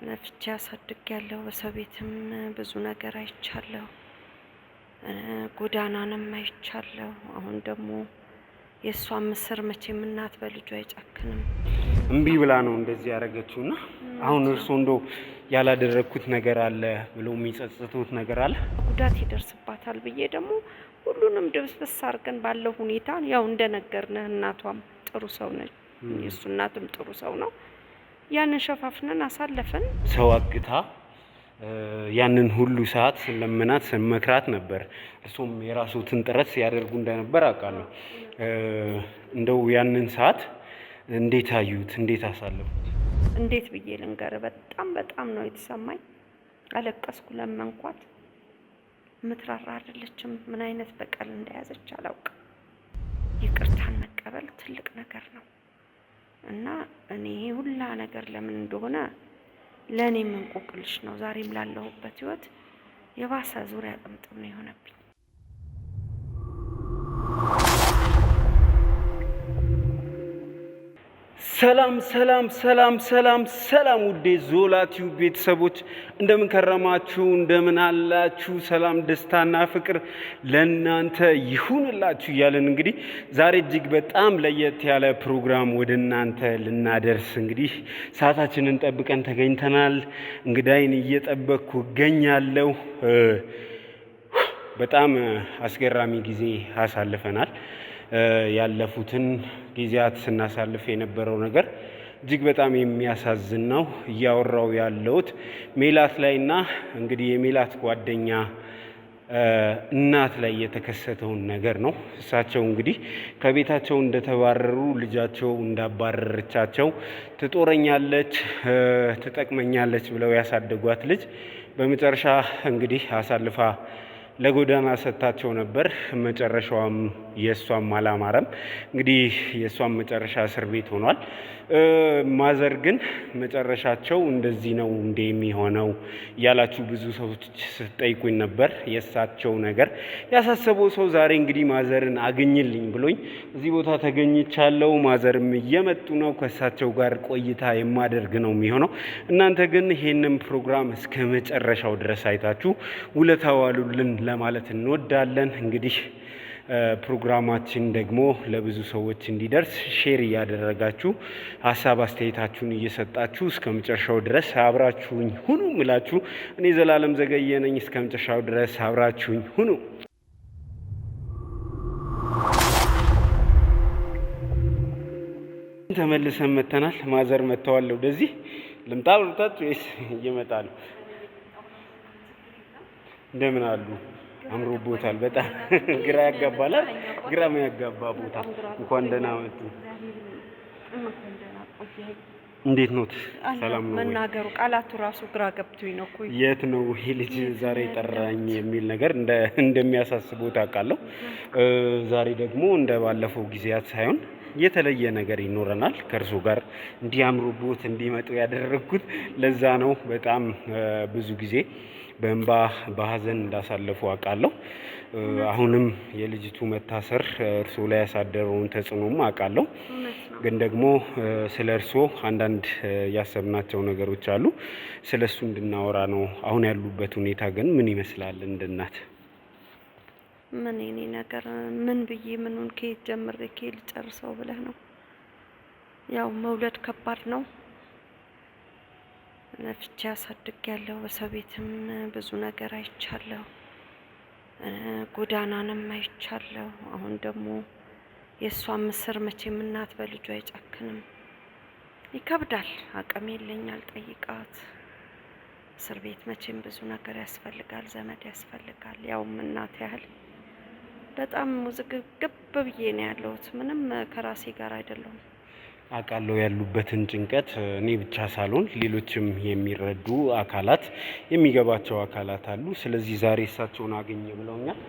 ለፍቼ አሳድጌያለሁ። በሰው ቤትም ብዙ ነገር አይቻለሁ። ጎዳናንም አይቻለሁ። አሁን ደግሞ የእሷን ምስር መቼም እናት በልጇ አይጨክንም። እምቢ ብላ ነው እንደዚህ ያደረገችውና አሁን እርሱ እንደው ያላደረኩት ነገር አለ ብለው የሚጸጽቱት ነገር አለ። ጉዳት ይደርስባታል ብዬ ደግሞ ሁሉንም ድብስብስ አድርገን ባለው ሁኔታ ያው እንደነገርነህ እናቷም ጥሩ ሰው ነች፣ የእሱ እናትም ጥሩ ሰው ነው። ያንን ሸፋፍነን አሳለፈን። ሰው አግታ ያንን ሁሉ ሰዓት ስለምናት ስመክራት ነበር። እሱም የራሱትን ጥረት ሲያደርጉ እንደነበር አውቃለሁ። እንደው ያንን ሰዓት እንዴት አዩት? እንዴት አሳለፉት? እንዴት ብዬ ልንገር? በጣም ነው የተሰማኝ። አለቀስኩ፣ ለመንኳት። ምትራራ አይደለችም። ምን አይነት በቀል እንደያዘች አላውቅም። ይቅርታን መቀበል ትልቅ ነገር ነው እና እኔ ሁላ ነገር ለምን እንደሆነ ለእኔም እንቆቅልሽ ነው። ዛሬም ላለሁበት ህይወት የባሰ ዙሪያ ጥምጥም ነው የሆነብኝ። ሰላም ውዴ ዞላ ቲዩብ ቤተሰቦች እንደምን ከረማችሁ? እንደምን አላችሁ? ሰላም ደስታና ፍቅር ለእናንተ ይሁንላችሁ እያለን እንግዲህ ዛሬ እጅግ በጣም ለየት ያለ ፕሮግራም ወደ እናንተ ልናደርስ እንግዲህ ሰዓታችንን ጠብቀን ተገኝተናል። እንግዳይን እየጠበቅኩ እገኛለሁ። በጣም አስገራሚ ጊዜ አሳልፈናል። ያለፉትን ጊዜያት ስናሳልፍ የነበረው ነገር እጅግ በጣም የሚያሳዝን ነው። እያወራው ያለሁት ሜላት ላይና እንግዲህ የሜላት ጓደኛ እናት ላይ የተከሰተውን ነገር ነው። እሳቸው እንግዲህ ከቤታቸው እንደተባረሩ ልጃቸው እንዳባረረቻቸው ትጦረኛለች፣ ትጠቅመኛለች ብለው ያሳደጓት ልጅ በመጨረሻ እንግዲህ አሳልፋ ለጎዳና ሰጥታቸው ነበር። መጨረሻዋም የእሷም አላማረም። እንግዲህ የእሷም መጨረሻ እስር ቤት ሆኗል። ማዘር ግን መጨረሻቸው እንደዚህ ነው እንደ የሚሆነው እያላችሁ ብዙ ሰዎች ስትጠይቁኝ ነበር። የእሳቸው ነገር ያሳሰበው ሰው ዛሬ እንግዲህ ማዘርን አግኝልኝ ብሎኝ እዚህ ቦታ ተገኝቻለሁ። ማዘርም እየመጡ ነው። ከእሳቸው ጋር ቆይታ የማደርግ ነው የሚሆነው። እናንተ ግን ይሄንን ፕሮግራም እስከ መጨረሻው ድረስ አይታችሁ ውለታ ዋሉልን ለማለት እንወዳለን። እንግዲህ ፕሮግራማችን ደግሞ ለብዙ ሰዎች እንዲደርስ ሼር እያደረጋችሁ ሀሳብ አስተያየታችሁን እየሰጣችሁ እስከ መጨረሻው ድረስ አብራችሁኝ ሁኑ እላችሁ። እኔ ዘላለም ዘገየ ነኝ። እስከ መጨረሻው ድረስ አብራችሁኝ ሁኑ። ተመልሰን መተናል። ማዘር መተዋል። ወደዚህ ልምጣ ልምጣት ወይስ እየመጣሉ? እንደምን አሉ? አምሮቦታል። በጣም ግራ ያጋባል። ግራ የሚያጋባ ቦታ። እንኳን ደህና መጡ። እንዴት ኖት? ሰላም ነው? መናገሩ ቃላቱ ራሱ ግራ ገብቶኝ ነው እኮ። የት ነው ይሄ ልጅ ዛሬ ጠራኝ የሚል ነገር እንደሚያሳስበው ታውቃለሁ። ዛሬ ደግሞ እንደ ባለፈው ጊዜያት ሳይሆን የተለየ ነገር ይኖረናል። ከእርሱ ጋር እንዲያምሩቦት እንዲመጡ ያደረግኩት ለዛ ነው። በጣም ብዙ ጊዜ በእንባ በሀዘን እንዳሳለፉ አውቃለሁ። አሁንም የልጅቱ መታሰር እርሶ ላይ ያሳደረውን ተጽዕኖም አውቃለሁ። ግን ደግሞ ስለ እርሶ አንዳንድ ያሰብናቸው ነገሮች አሉ። ስለ እሱ እንድናወራ ነው። አሁን ያሉበት ሁኔታ ግን ምን ይመስላል? እንደ እናት ምን የኔ ነገር ምን ብዬ ምኑን ከየት ጀምሬ ከየት ልጨርሰው ብለህ ነው? ያው መውለድ ከባድ ነው። ለፍቼ አሳድጌያለሁ። በሰው ቤትም ብዙ ነገር አይቻለሁ። ጎዳናንም አይቻለሁ። አሁን ደግሞ የእሷን ምስር መቼም እናት በልጇ አይጨክንም። ይከብዳል። አቅም የለኝ አልጠይቃት። እስር ቤት መቼም ብዙ ነገር ያስፈልጋል፣ ዘመድ ያስፈልጋል። ያውም እናት ያህል በጣም ውዝግብ ብዬ ነው ያለሁት። ምንም ከራሴ ጋር አይደለሁም። አውቃለሁ ያሉበትን ጭንቀት። እኔ ብቻ ሳልሆን ሌሎችም የሚረዱ አካላት የሚገባቸው አካላት አሉ። ስለዚህ ዛሬ እሳቸውን አገኘ ብለውኛል።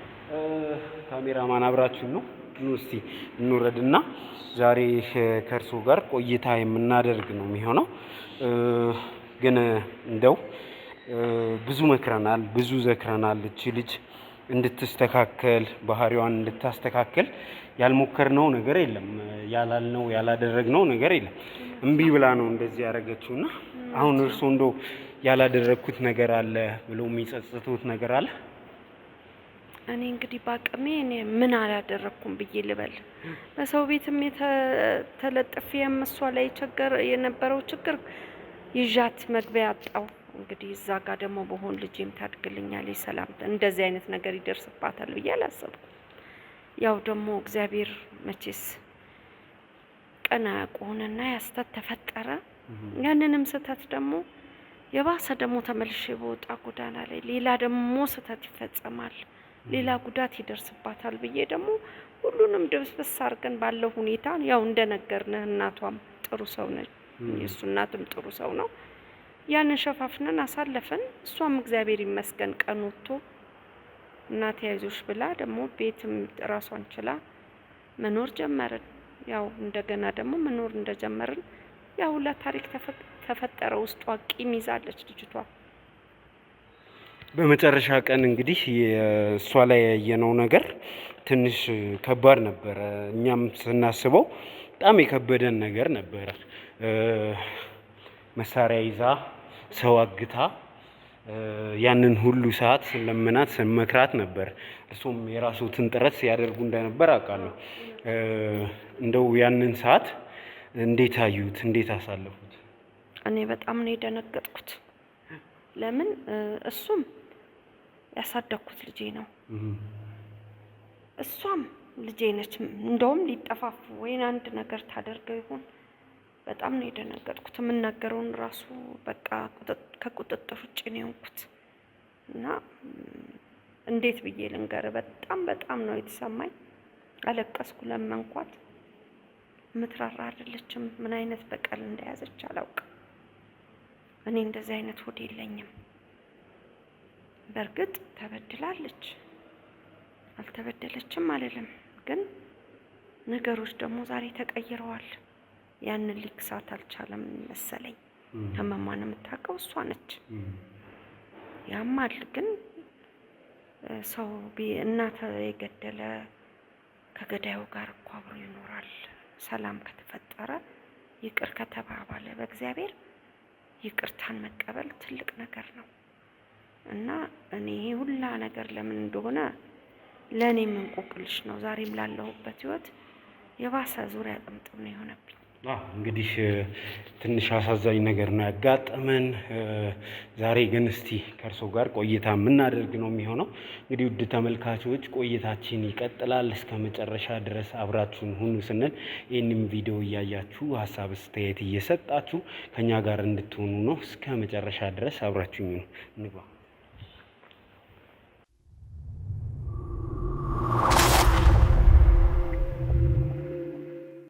ካሜራማን አብራችሁን ነው? እስቲ እንውረድና ዛሬ ከእርሶ ጋር ቆይታ የምናደርግ ነው የሚሆነው። ግን እንደው ብዙ መክረናል፣ ብዙ ዘክረናል። እቺ ልጅ እንድትስተካከል ባህሪዋን እንድታስተካከል ያልሞከርነው ነገር የለም፣ ያላልነው ያላደረግነው ነገር የለም። እምቢ ብላ ነው እንደዚህ ያደረገችውና አሁን እርሱ እንደው ያላደረኩት ነገር አለ ብለው የሚጸጽቱት ነገር አለ? እኔ እንግዲህ በአቅሜ እኔ ምን አላደረኩም ብዬ ልበል። በሰው ቤትም ተለጥፌ እሷ ላይ ችግር የነበረው ችግር ይዣት መግቢያ አጣው። እንግዲህ እዛ ጋር ደግሞ በሆን ልጄም ታድግልኛለች፣ ሰላም እንደዚህ አይነት ነገር ይደርስባታል ብዬ አላሰብኩም። ያው ደግሞ እግዚአብሔር መቼስ ቀና ያቆነና ያስተት ተፈጠረ። ያንንም ስህተት ደግሞ የባሰ ደግሞ ተመልሼ በወጣ ጎዳና ላይ ሌላ ደግሞ ስህተት ይፈጸማል፣ ሌላ ጉዳት ይደርስባታል ብዬ ደግሞ ሁሉንም ድብስብስ አድርገን ባለው ሁኔታ ያው እንደነገርነህ እናቷም ጥሩ ሰው ነች፣ የእሱ እናትም ጥሩ ሰው ነው። ያንን ሸፋፍነን አሳለፈን። እሷም እግዚአብሔር ይመስገን ቀን ወጥቶ እናቴ አይዞሽ ብላ ደግሞ ቤትም ራሷን ችላ መኖር ጀመርን። ያው እንደገና ደግሞ መኖር እንደጀመርን ያው ለታሪክ ተፈጠረ። ውስጧ ቂም ይዛለች ልጅቷ። በመጨረሻ ቀን እንግዲህ እሷ ላይ ያየነው ነገር ትንሽ ከባድ ነበረ። እኛም ስናስበው በጣም የከበደን ነገር ነበረ። መሳሪያ ይዛ ሰው አግታ ያንን ሁሉ ሰዓት ለምናት ስንመክራት ነበር። እሱም የራሱትን ጥረት ሲያደርጉ እንደነበር አውቃለሁ። እንደው ያንን ሰዓት እንዴት አዩት? እንዴት አሳለፉት? እኔ በጣም ነው የደነገጥኩት። ለምን እሱም ያሳደግኩት ልጄ ነው፣ እሷም ልጄ ነች። እንደውም ሊጠፋፉ ወይን አንድ ነገር ታደርገው ይሆን? በጣም ነው የደነገጥኩት። የምናገረውን ራሱ በቃ ከቁጥጥር ውጭ ነው የሆንኩት እና እንዴት ብዬ ልንገር? በጣም ነው የተሰማኝ። አለቀስኩ፣ ለመንኳት። ምትራራ አይደለችም። ምን አይነት በቀል እንደያዘች አላውቅም። እኔ እንደዚህ አይነት ሆድ የለኝም። በእርግጥ ተበድላለች፣ አልተበደለችም አልልም። ግን ነገሮች ደግሞ ዛሬ ተቀይረዋል። ያንን ሊክሳት አልቻለም መሰለኝ። ህመሟን የምታውቀው እሷ ነች። ያማል። ግን ሰው እናት የገደለ ከገዳዩ ጋር እኮ አብሮ ይኖራል። ሰላም ከተፈጠረ ይቅር ከተባባለ በእግዚአብሔር ይቅርታን መቀበል ትልቅ ነገር ነው እና እኔ ሁላ ነገር ለምን እንደሆነ ለእኔም እንቆቅልሽ ነው። ዛሬም ላለሁበት ህይወት የባሰ ዙሪያ ጥምጥም ነው የሆነብኝ። እንግዲህ ትንሽ አሳዛኝ ነገር ነው ያጋጠመን። ዛሬ ግን እስቲ ከእርሶ ጋር ቆይታ የምናደርግ ነው የሚሆነው። እንግዲህ ውድ ተመልካቾች ቆይታችን ይቀጥላል። እስከ መጨረሻ ድረስ አብራችሁን ሁኑ ስንል ይህንም ቪዲዮ እያያችሁ ሀሳብ አስተያየት እየሰጣችሁ ከኛ ጋር እንድትሆኑ ነው። እስከ መጨረሻ ድረስ አብራችሁኝ ሁኑ። እንግባ።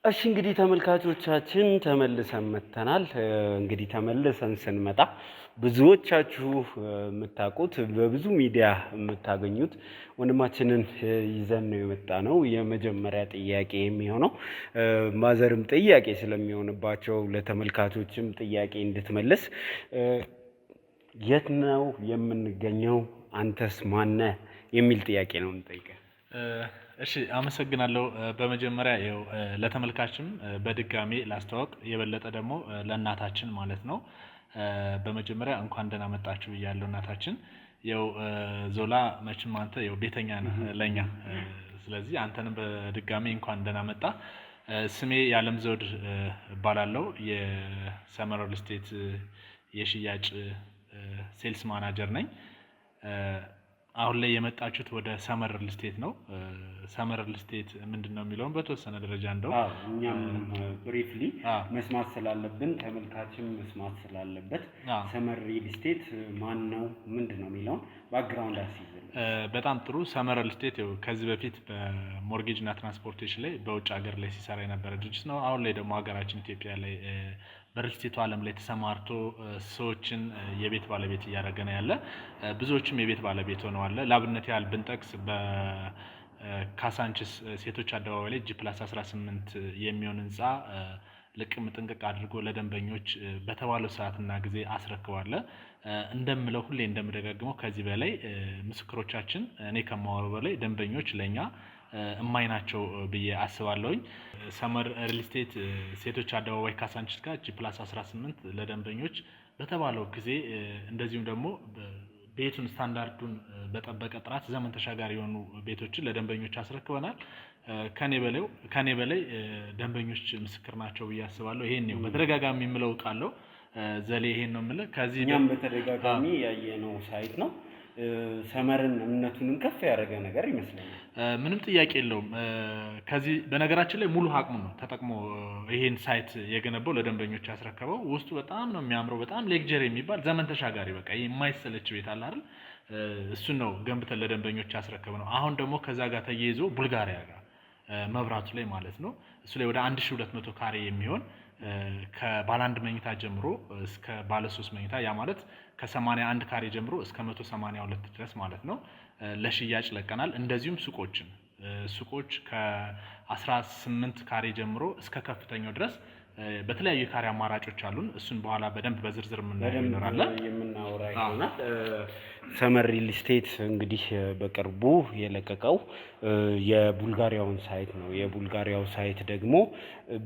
እሺ እንግዲህ ተመልካቾቻችን ተመልሰን መጥተናል። እንግዲህ ተመልሰን ስንመጣ ብዙዎቻችሁ የምታውቁት በብዙ ሚዲያ የምታገኙት ወንድማችንን ይዘን ነው የመጣ ነው። የመጀመሪያ ጥያቄ የሚሆነው ማዘርም ጥያቄ ስለሚሆንባቸው ለተመልካቾችም ጥያቄ እንድትመልስ የት ነው የምንገኘው? አንተስ ማነህ? የሚል ጥያቄ ነው እንጠይቀህ። እሺ አመሰግናለሁ። በመጀመሪያ ያው ለተመልካችም በድጋሜ ላስተዋወቅ የበለጠ ደግሞ ለእናታችን ማለት ነው። በመጀመሪያ እንኳን ደህና መጣችሁ እያለሁ እናታችን ያው ዞላ መቼም አንተ ያው ቤተኛ ነህ ለኛ። ስለዚህ አንተንም በድጋሜ እንኳን ደህና መጣ። ስሜ የዓለም ዘውድ እባላለሁ። የሰመር ሪል ስቴት የሽያጭ ሴልስ ማናጀር ነኝ። አሁን ላይ የመጣችሁት ወደ ሰመር ሪል ስቴት ነው። ሰመር ሪል ስቴት ምንድነው የሚለውን በተወሰነ ደረጃ እንደው እኛም ብሪፍሊ መስማት ስላለብን ተመልካችም መስማት ስላለበት ሰመር ሪል ስቴት ማን ነው ምንድነው የሚለውን ባክግራውንድ አስይዘን። በጣም ጥሩ። ሰመር ሪል ስቴት ከዚህ በፊት በሞርጌጅ እና ትራንስፖርቴሽን ላይ በውጭ ሀገር ላይ ሲሰራ የነበረ ድርጅት ነው። አሁን ላይ ደግሞ ሀገራችን ኢትዮጵያ ላይ በሪል ስቴቱ ዓለም ላይ ተሰማርቶ ሰዎችን የቤት ባለቤት እያደረገ ነው ያለ። ብዙዎችም የቤት ባለቤት ሆነዋል። ለአብነት ያህል ብንጠቅስ በካሳንችስ ሴቶች አደባባይ ላይ G+18 የሚሆን ህንፃ ልቅም ጥንቅቅ አድርጎ ለደንበኞች በተባለው ሰዓትና ጊዜ አስረክቧል። እንደምለው ሁሌ እንደምደጋግመው ከዚህ በላይ ምስክሮቻችን እኔ ከማወራው በላይ ደንበኞች ለኛ እማኝ ናቸው ብዬ አስባለሁኝ። ሰመር ሪል ስቴት ሴቶች አደባባይ ካሳንቺስ ጋር G+18 ለደንበኞች በተባለው ጊዜ እንደዚሁም ደግሞ ቤቱን ስታንዳርዱን በጠበቀ ጥራት ዘመን ተሻጋሪ የሆኑ ቤቶችን ለደንበኞች አስረክበናል። ከኔ በላይ ደንበኞች ምስክር ናቸው ብዬ አስባለሁ። ይሄን ነው በተደጋጋሚ የምለው ቃለው ዘሌ ይሄን ነው የምለው። ከዚህ እኛም በተደጋጋሚ ያየነው ሳይት ነው። ሰመርን እምነቱንም ከፍ ያደረገ ነገር ይመስለኛል። ምንም ጥያቄ የለውም። ከዚህ በነገራችን ላይ ሙሉ አቅሙ ነው ተጠቅሞ ይሄን ሳይት የገነባው ለደንበኞች ያስረከበው። ውስጡ በጣም ነው የሚያምረው። በጣም ሌክጀሪ የሚባል ዘመን ተሻጋሪ በቃ የማይሰለች ቤት አለ አይደል? እሱን ነው ገንብተን ለደንበኞች ያስረከበው። አሁን ደግሞ ከዛ ጋር ተያይዞ ቡልጋሪያ ጋር መብራቱ ላይ ማለት ነው እሱ ላይ ወደ 1200 ካሬ የሚሆን ከባለ 1 መኝታ ጀምሮ እስከ ባለ 3 መኝታ ያ ማለት ከ81 ካሬ ጀምሮ እስከ 182 ድረስ ማለት ነው ለሽያጭ ለቀናል። እንደዚሁም ሱቆች ከ18 ካሬ ጀምሮ እስከ ከፍተኛው ድረስ በተለያዩ ካሬ አማራጮች አሉን። እሱን በኋላ በደንብ በዝርዝር የምናወራ ይሆናል። ሰመር ሪል ስቴት እንግዲህ በቅርቡ የለቀቀው የቡልጋሪያውን ሳይት ነው። የቡልጋሪያው ሳይት ደግሞ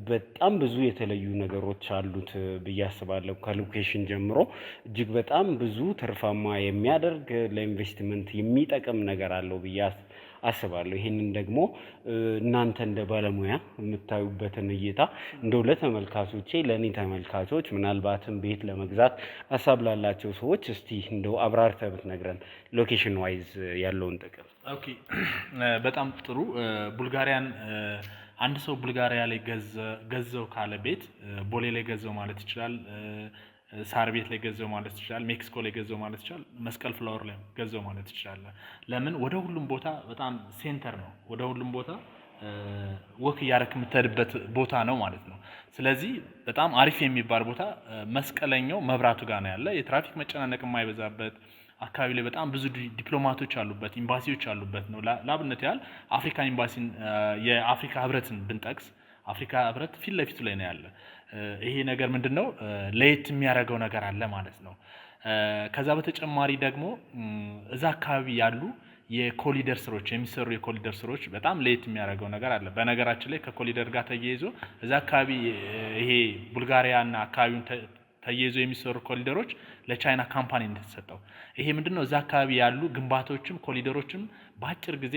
በጣም ብዙ የተለዩ ነገሮች አሉት ብዬ አስባለሁ። ከሎኬሽን ጀምሮ እጅግ በጣም ብዙ ትርፋማ የሚያደርግ ለኢንቨስትመንት የሚጠቅም ነገር አለው ብዬ አስባለሁ። ይህንን ደግሞ እናንተ እንደ ባለሙያ የምታዩበትን እይታ እንደው ለተመልካቾቼ ለእኔ ተመልካቾች ምናልባትም ቤት ለመግዛት ሀሳብ ላላቸው ሰዎች እስቲ እንደው አብራርተህ ብትነግረን ሎኬሽን ዋይዝ ያለውን ጥቅም። ኦኬ፣ በጣም ጥሩ። ቡልጋሪያን አንድ ሰው ቡልጋሪያ ላይ ገዘው ካለ ቤት ቦሌ ላይ ገዘው ማለት ይችላል፣ ሳር ቤት ላይ ገዘው ማለት ይችላል፣ ሜክሲኮ ላይ ገዘው ማለት ይችላል፣ መስቀል ፍላወር ላይ ገዘው ማለት ይችላል። ለምን ወደ ሁሉም ቦታ በጣም ሴንተር ነው። ወደ ሁሉም ቦታ ወክ እያደረክ የምትሄድበት ቦታ ነው ማለት ነው። ስለዚህ በጣም አሪፍ የሚባል ቦታ መስቀለኛው መብራቱ ጋር ነው ያለ። የትራፊክ መጨናነቅ የማይበዛበት አካባቢ ላይ በጣም ብዙ ዲፕሎማቶች አሉበት፣ ኤምባሲዎች አሉበት ነው። ለአብነት ያህል አፍሪካ ኤምባሲን የአፍሪካ ህብረትን ብንጠቅስ አፍሪካ ህብረት ፊት ለፊቱ ላይ ነው ያለ። ይሄ ነገር ምንድነው ለየት የሚያደርገው ነገር አለ ማለት ነው። ከዛ በተጨማሪ ደግሞ እዛ አካባቢ ያሉ የኮሊደር ስራዎች የሚሰሩ የኮሊደር ስራዎች በጣም ለየት የሚያደርገው ነገር አለ። በነገራችን ላይ ከኮሊደር ጋር ተያይዞ እዛ አካባቢ ይሄ ቡልጋሪያና አካባቢውን ተያይዞ የሚሰሩ ኮሊደሮች ለቻይና ካምፓኒ እንደተሰጠው ይሄ ምንድነው እዛ አካባቢ ያሉ ግንባታዎችም ኮሊደሮችም በአጭር ጊዜ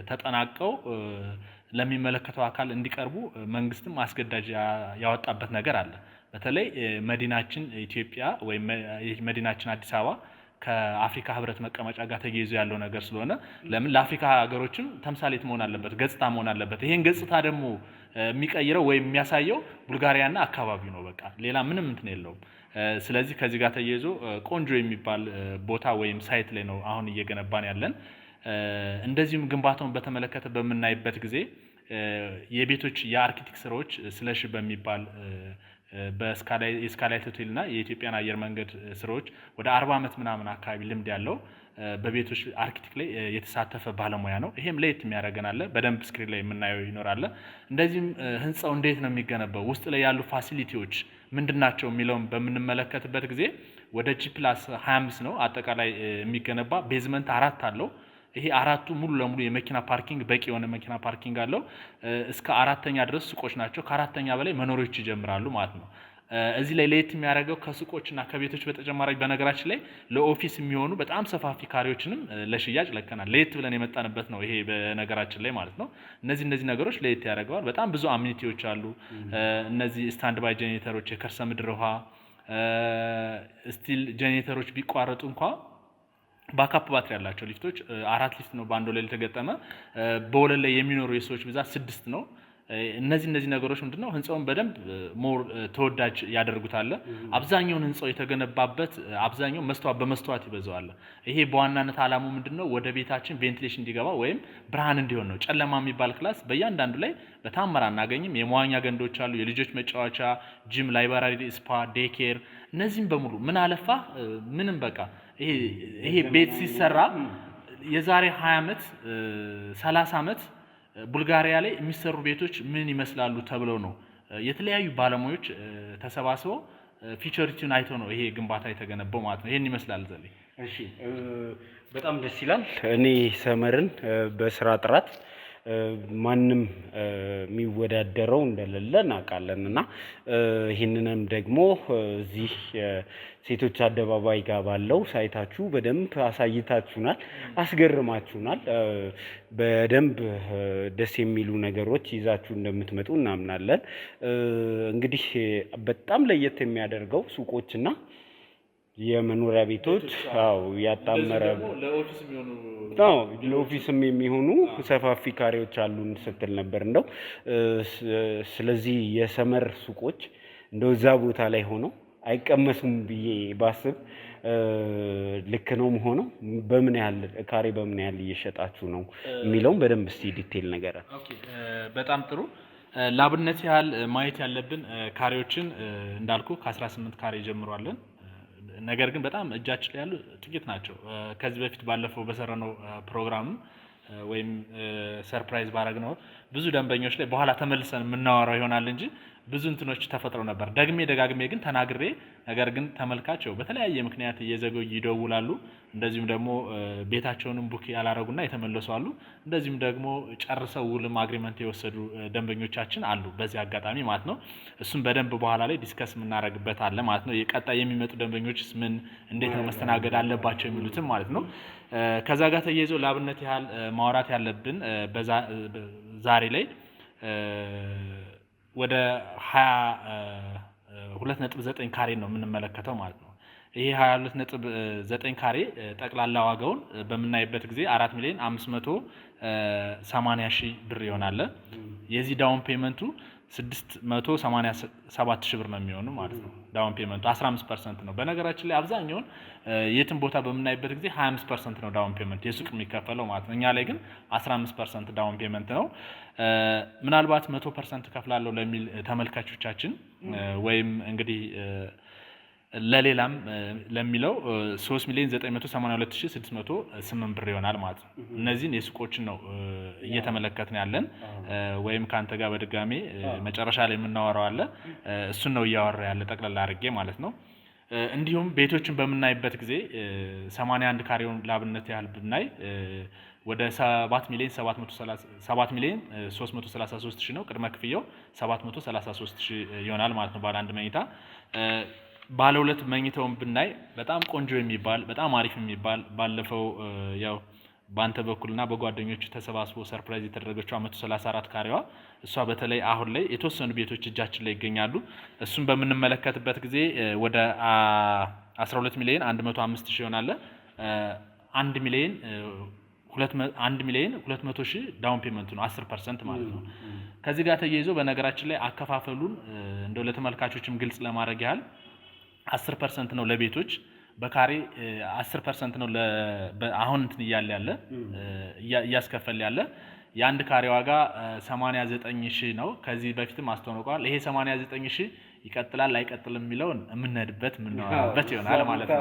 ተጠናቀው ለሚመለከተው አካል እንዲቀርቡ መንግስትም አስገዳጅ ያወጣበት ነገር አለ። በተለይ መዲናችን ኢትዮጵያ ወይ መዲናችን አዲስ አበባ ከአፍሪካ ህብረት መቀመጫ ጋር ተያይዞ ያለው ነገር ስለሆነ ለምን ለአፍሪካ ሀገሮችም ተምሳሌት መሆን አለበት፣ ገጽታ መሆን አለበት። ይሄን ገጽታ ደግሞ የሚቀይረው ወይ የሚያሳየው ቡልጋሪያና አካባቢው ነው። በቃ ሌላ ምንም እንትን የለውም። ስለዚህ ከዚህ ጋር ተያይዞ ቆንጆ የሚባል ቦታ ወይም ሳይት ላይ ነው አሁን እየገነባን ያለን። እንደዚሁም ግንባታውን በተመለከተ በምናይበት ጊዜ የቤቶች የአርኪቴክት ስራዎች ስለሺ በሚባል የስካይላይት ሆቴል እና የኢትዮጵያን አየር መንገድ ስራዎች ወደ 40 ዓመት ምናምን አካባቢ ልምድ ያለው በቤቶች አርኪቴክት ላይ የተሳተፈ ባለሙያ ነው። ይሄም ለየት የሚያደርገን አለ። በደንብ ስክሪን ላይ የምናየው ይኖራል። እንደዚህም ህንጻው እንዴት ነው የሚገነባው፣ ውስጥ ላይ ያሉ ፋሲሊቲዎች ምንድናቸው የሚለውን በምንመለከትበት ጊዜ ወደ G+25 ነው አጠቃላይ የሚገነባ። ቤዝመንት 4 አለው። ይሄ አራቱ ሙሉ ለሙሉ የመኪና ፓርኪንግ በቂ የሆነ መኪና ፓርኪንግ አለው። እስከ 4ኛ ድረስ ሱቆች ናቸው። ከ4ኛ በላይ መኖሪያዎች ይጀምራሉ ማለት ነው። እዚህ ላይ ለየት የሚያደርገው ከሱቆችና ከቤቶች በተጨማሪ በነገራችን ላይ ለኦፊስ የሚሆኑ በጣም ሰፋፊ ካሬዎችንም ለሽያጭ ለከናል። ለየት ብለን የመጣንበት ነው ይሄ በነገራችን ላይ ማለት ነው። እነዚህ ነገሮች ለየት ያደርገዋል። በጣም ብዙ አሚኒቲዎች አሉ። እነዚህ ስታንድ ባይ ጄኔሬተሮች፣ የከርሰ ምድር ውሃ፣ ስቲል ጄኔሬተሮች ቢቋረጡ እንኳ ባካፕ ባትሪ ያላቸው ሊፍቶች 4 ሊፍት ነው በአንድ ወለል የተገጠመ። በወለል ላይ የሚኖሩ የሰዎች ብዛት 6 ነው። እነዚህ ነገሮች ምንድነው ህንጻውን በደንብ ሞር ተወዳጅ ያደርጉታል። አብዛኛውን ህንጻው የተገነባበት አብዛኛው በመስተዋት ይበዛዋል። ይሄ በዋናነት አላማው ምንድነው ወደ ቤታችን ቬንቲሌሽን እንዲገባ ወይም ብርሃን እንዲሆን ነው። ጨለማ የሚባል ክላስ በእያንዳንዱ ላይ በታምራ አናገኝም። የመዋኛ ገንዶች አሉ፣ የልጆች መጫወቻ፣ ጂም፣ ላይብራሪ፣ ስፓ፣ ዴኬር እነዚህም በሙሉ ምን አለፋ ምንም በቃ ይሄ ቤት ሲሰራ የዛሬ 20 ዓመት 30 ዓመት ቡልጋሪያ ላይ የሚሰሩ ቤቶች ምን ይመስላሉ ተብለው ነው የተለያዩ ባለሙያዎች ተሰባስበው ፊቸሪቲውን አይተው ነው ይሄ ግንባታ የተገነባው ማለት ነው። ይሄን ይመስላል ዘሌ። እሺ፣ በጣም ደስ ይላል። እኔ ሰመርን በስራ ጥራት ማንም የሚወዳደረው እንደሌለ እናውቃለን እና ይህንንም ደግሞ እዚህ ሴቶች አደባባይ ጋር ባለው ሳይታችሁ በደንብ አሳይታችሁናል፣ አስገርማችሁናል። በደንብ ደስ የሚሉ ነገሮች ይዛችሁ እንደምትመጡ እናምናለን። እንግዲህ በጣም ለየት የሚያደርገው ሱቆችና የመኖሪያ ቤቶች ያጣመረ ለኦፊስም የሚሆኑ ሰፋፊ ካሬዎች አሉን ስትል ነበር እንደው። ስለዚህ የሰመር ሱቆች እንደው እዛ ቦታ ላይ ሆነው አይቀመሱም ብዬ ባስብ ልክ ነው ሆነው በምን ያህል ካሬ በምን ያህል እየሸጣችሁ ነው የሚለውን በደንብ እስቲ ዲቴል ነገር። በጣም ጥሩ። ላብነት ያህል ማየት ያለብን ካሬዎችን እንዳልኩ ከ18 ካሬ ጀምሯለን። ነገር ግን በጣም እጃችን ላይ ያሉ ጥቂት ናቸው። ከዚህ በፊት ባለፈው በሰራነው ፕሮግራም ወይም ሰርፕራይዝ ባረግነው ብዙ ደንበኞች ላይ በኋላ ተመልሰን የምናወራው ይሆናል እንጂ ብዙ እንትኖች ተፈጥሮ ነበር። ደጋግሜ ግን ተናግሬ፣ ነገር ግን ተመልካቸው በተለያየ ምክንያት እየዘገዩ ይደውላሉ። እንደዚሁም ደግሞ ቤታቸውንም ቡክ ያላረጉና የተመለሱ አሉ። እንደዚሁም ደግሞ ጨርሰው ውልም አግሪመንት የወሰዱ ደንበኞቻችን አሉ። በዚህ አጋጣሚ ማለት ነው እሱም በደንብ በኋላ ላይ ዲስከስ የምናደርግበት አለ ማለት ነው። የቀጣይ የሚመጡ ደንበኞችስ እንዴት ነው መስተናገድ አለባቸው የሚሉትም ማለት ነው። ከዛ ጋር ተያይዞ ላብነት ያህል ማውራት ያለብን ዛሬ ላይ ወደ 22.9 ካሬ ነው የምንመለከተው ማለት ነው። ይሄ 22.9 ካሬ ጠቅላላ ዋጋውን በምናይበት ጊዜ 4,580,000 ብር ይሆናል። የዚህ ዳውን ፔመንቱ 687,000 ብር ነው የሚሆኑ ማለት ነው። ዳውን ፔመንቱ 15% ነው። በነገራችን ላይ አብዛኛውን የትም ቦታ በምናይበት ጊዜ 25% ነው ዳውን ፔመንት የሱቅ የሚከፈለው ማለት ነው። እኛ ላይ ግን 15% ዳውን ፔመንት ነው። ምናልባት 100% ከፍላለሁ ለሚል ተመልካቾቻችን ወይም እንግዲህ ለሌላም ለሚለው 3,982,608 ብር ይሆናል ማለት ነው። እነዚህን የሱቆችን ነው እየተመለከትን ያለን ወይም ካንተ ጋር በድጋሜ መጨረሻ ላይ የምናወራው አለ። እሱን ነው እያወራ ያለ ጠቅላላ አድርጌ ማለት ነው። እንዲሁም ቤቶችን በምናይበት ጊዜ 81 ካሬውን ላብነት ያህል ብናይ ወደ 7,333,000 ነው። ቅድመ ክፍያው 733,000 ይሆናል ማለት ነው ባለ አንድ መኝታ። ባለ ሁለት መኝታውን ብናይ በጣም ቆንጆ የሚባል በጣም አሪፍ የሚባል ባለፈው ያው በአንተ በኩልና በጓደኞቹ ተሰባስቦ ሰርፕራይዝ የተደረገችው 134 ካሬዋ እሷ በተለይ አሁን ላይ የተወሰኑ ቤቶች እጃችን ላይ ይገኛሉ። እሱን በምንመለከትበት ጊዜ ወደ 12,105,000 ይሆናል። 1,200,000 ዳውን ፔመንቱ ነው 10% ማለት ነው። ከዚህ ጋር ተያይዞ በነገራችን ላይ አከፋፈሉን እንደው ለተመልካቾችም ግልጽ ለማድረግ ያህል 10% ነው ለቤቶች በካሬ 10% ነው አሁን እንትን እያስከፈል ያለ የአንድ ካሬ ዋጋ 89,000 ነው። ከዚህ በፊትም አስተዋውቀዋል። ይሄ 89,000 ይቀጥላል አይቀጥልም የሚለውን የምንሄድበት የምናወራበት ይሆናል ማለት ነው።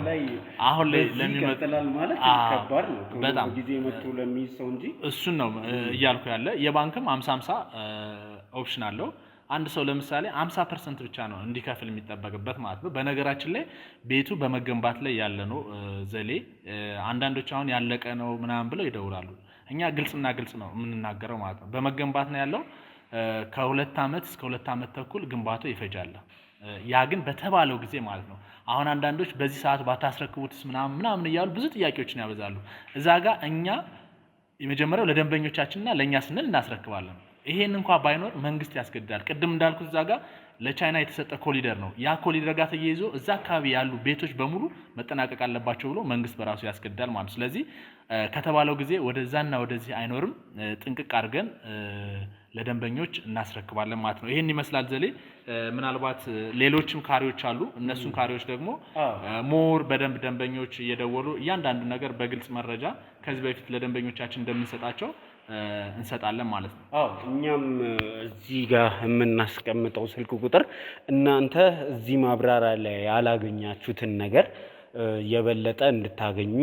አሁን ላይ ለሚመጣል ማለት ከባድ ነው በጣም ጊዜ መጥቶ ለሚይዝ ሰው እንጂ እሱን ነው እያልኩ ያለ። የባንክም 50-50 ኦፕሽን አለው። አንድ ሰው ለምሳሌ 50% ብቻ ነው እንዲከፍል የሚጠበቅበት ማለት ነው። በነገራችን ላይ ቤቱ በመገንባት ላይ ያለ ነው ዘሌ። አንዳንዶች አሁን ያለቀ ነው ምናምን ብለው ይደውላሉ። እኛ ግልጽና ግልጽ ነው የምንናገረው ማለት ነው። በመገንባት ነው ያለው። ከ2 ዓመት እስከ 2 ዓመት ተኩል ግንባታው ይፈጃል። ያ ግን በተባለው ጊዜ ማለት ነው። አሁን አንዳንዶች በዚህ ሰዓት ባታስረክቡትስ ምናምን እያሉ ብዙ ጥያቄዎችን ያበዛሉ። እዛ ጋር እኛ የመጀመሪያው ለደንበኞቻችንና ለእኛ ስንል እናስረክባለን። ይሄን እንኳን ባይኖር መንግስት ያስገድዳል። ቅድም እንዳልኩት እዛ ጋር ለቻይና የተሰጠ ኮሊደር ነው። ያ ኮሊደር ጋር ተያይዞ እዛ አካባቢ ያሉ ቤቶች በሙሉ መጠናቀቅ አለባቸው ብሎ መንግስት በራሱ ያስገድዳል ማለት። ስለዚህ ከተባለው ጊዜ ወደዛና ወደዚህ አይኖርም። ጥንቅቅ አድርገን ለደንበኞች እናስረክባለን ማለት ነው። ይሄን ይመስላል ዘሌ። ምናልባት ሌሎችም ካሬዎች አሉ። እነሱን ካሬዎች ደግሞ ሞር በደንብ ደንበኞች እየደወሉ እያንዳንዱ ነገር በግልጽ መረጃ ከዚህ በፊት ለደንበኞቻችን እንደምንሰጣቸው እንሰጣለን ማለት ነው። እኛም እዚህ ጋር የምናስቀምጠው ስልክ ቁጥር እናንተ እዚህ ማብራሪያ ላይ ያላገኛችሁትን ነገር የበለጠ እንድታገኙ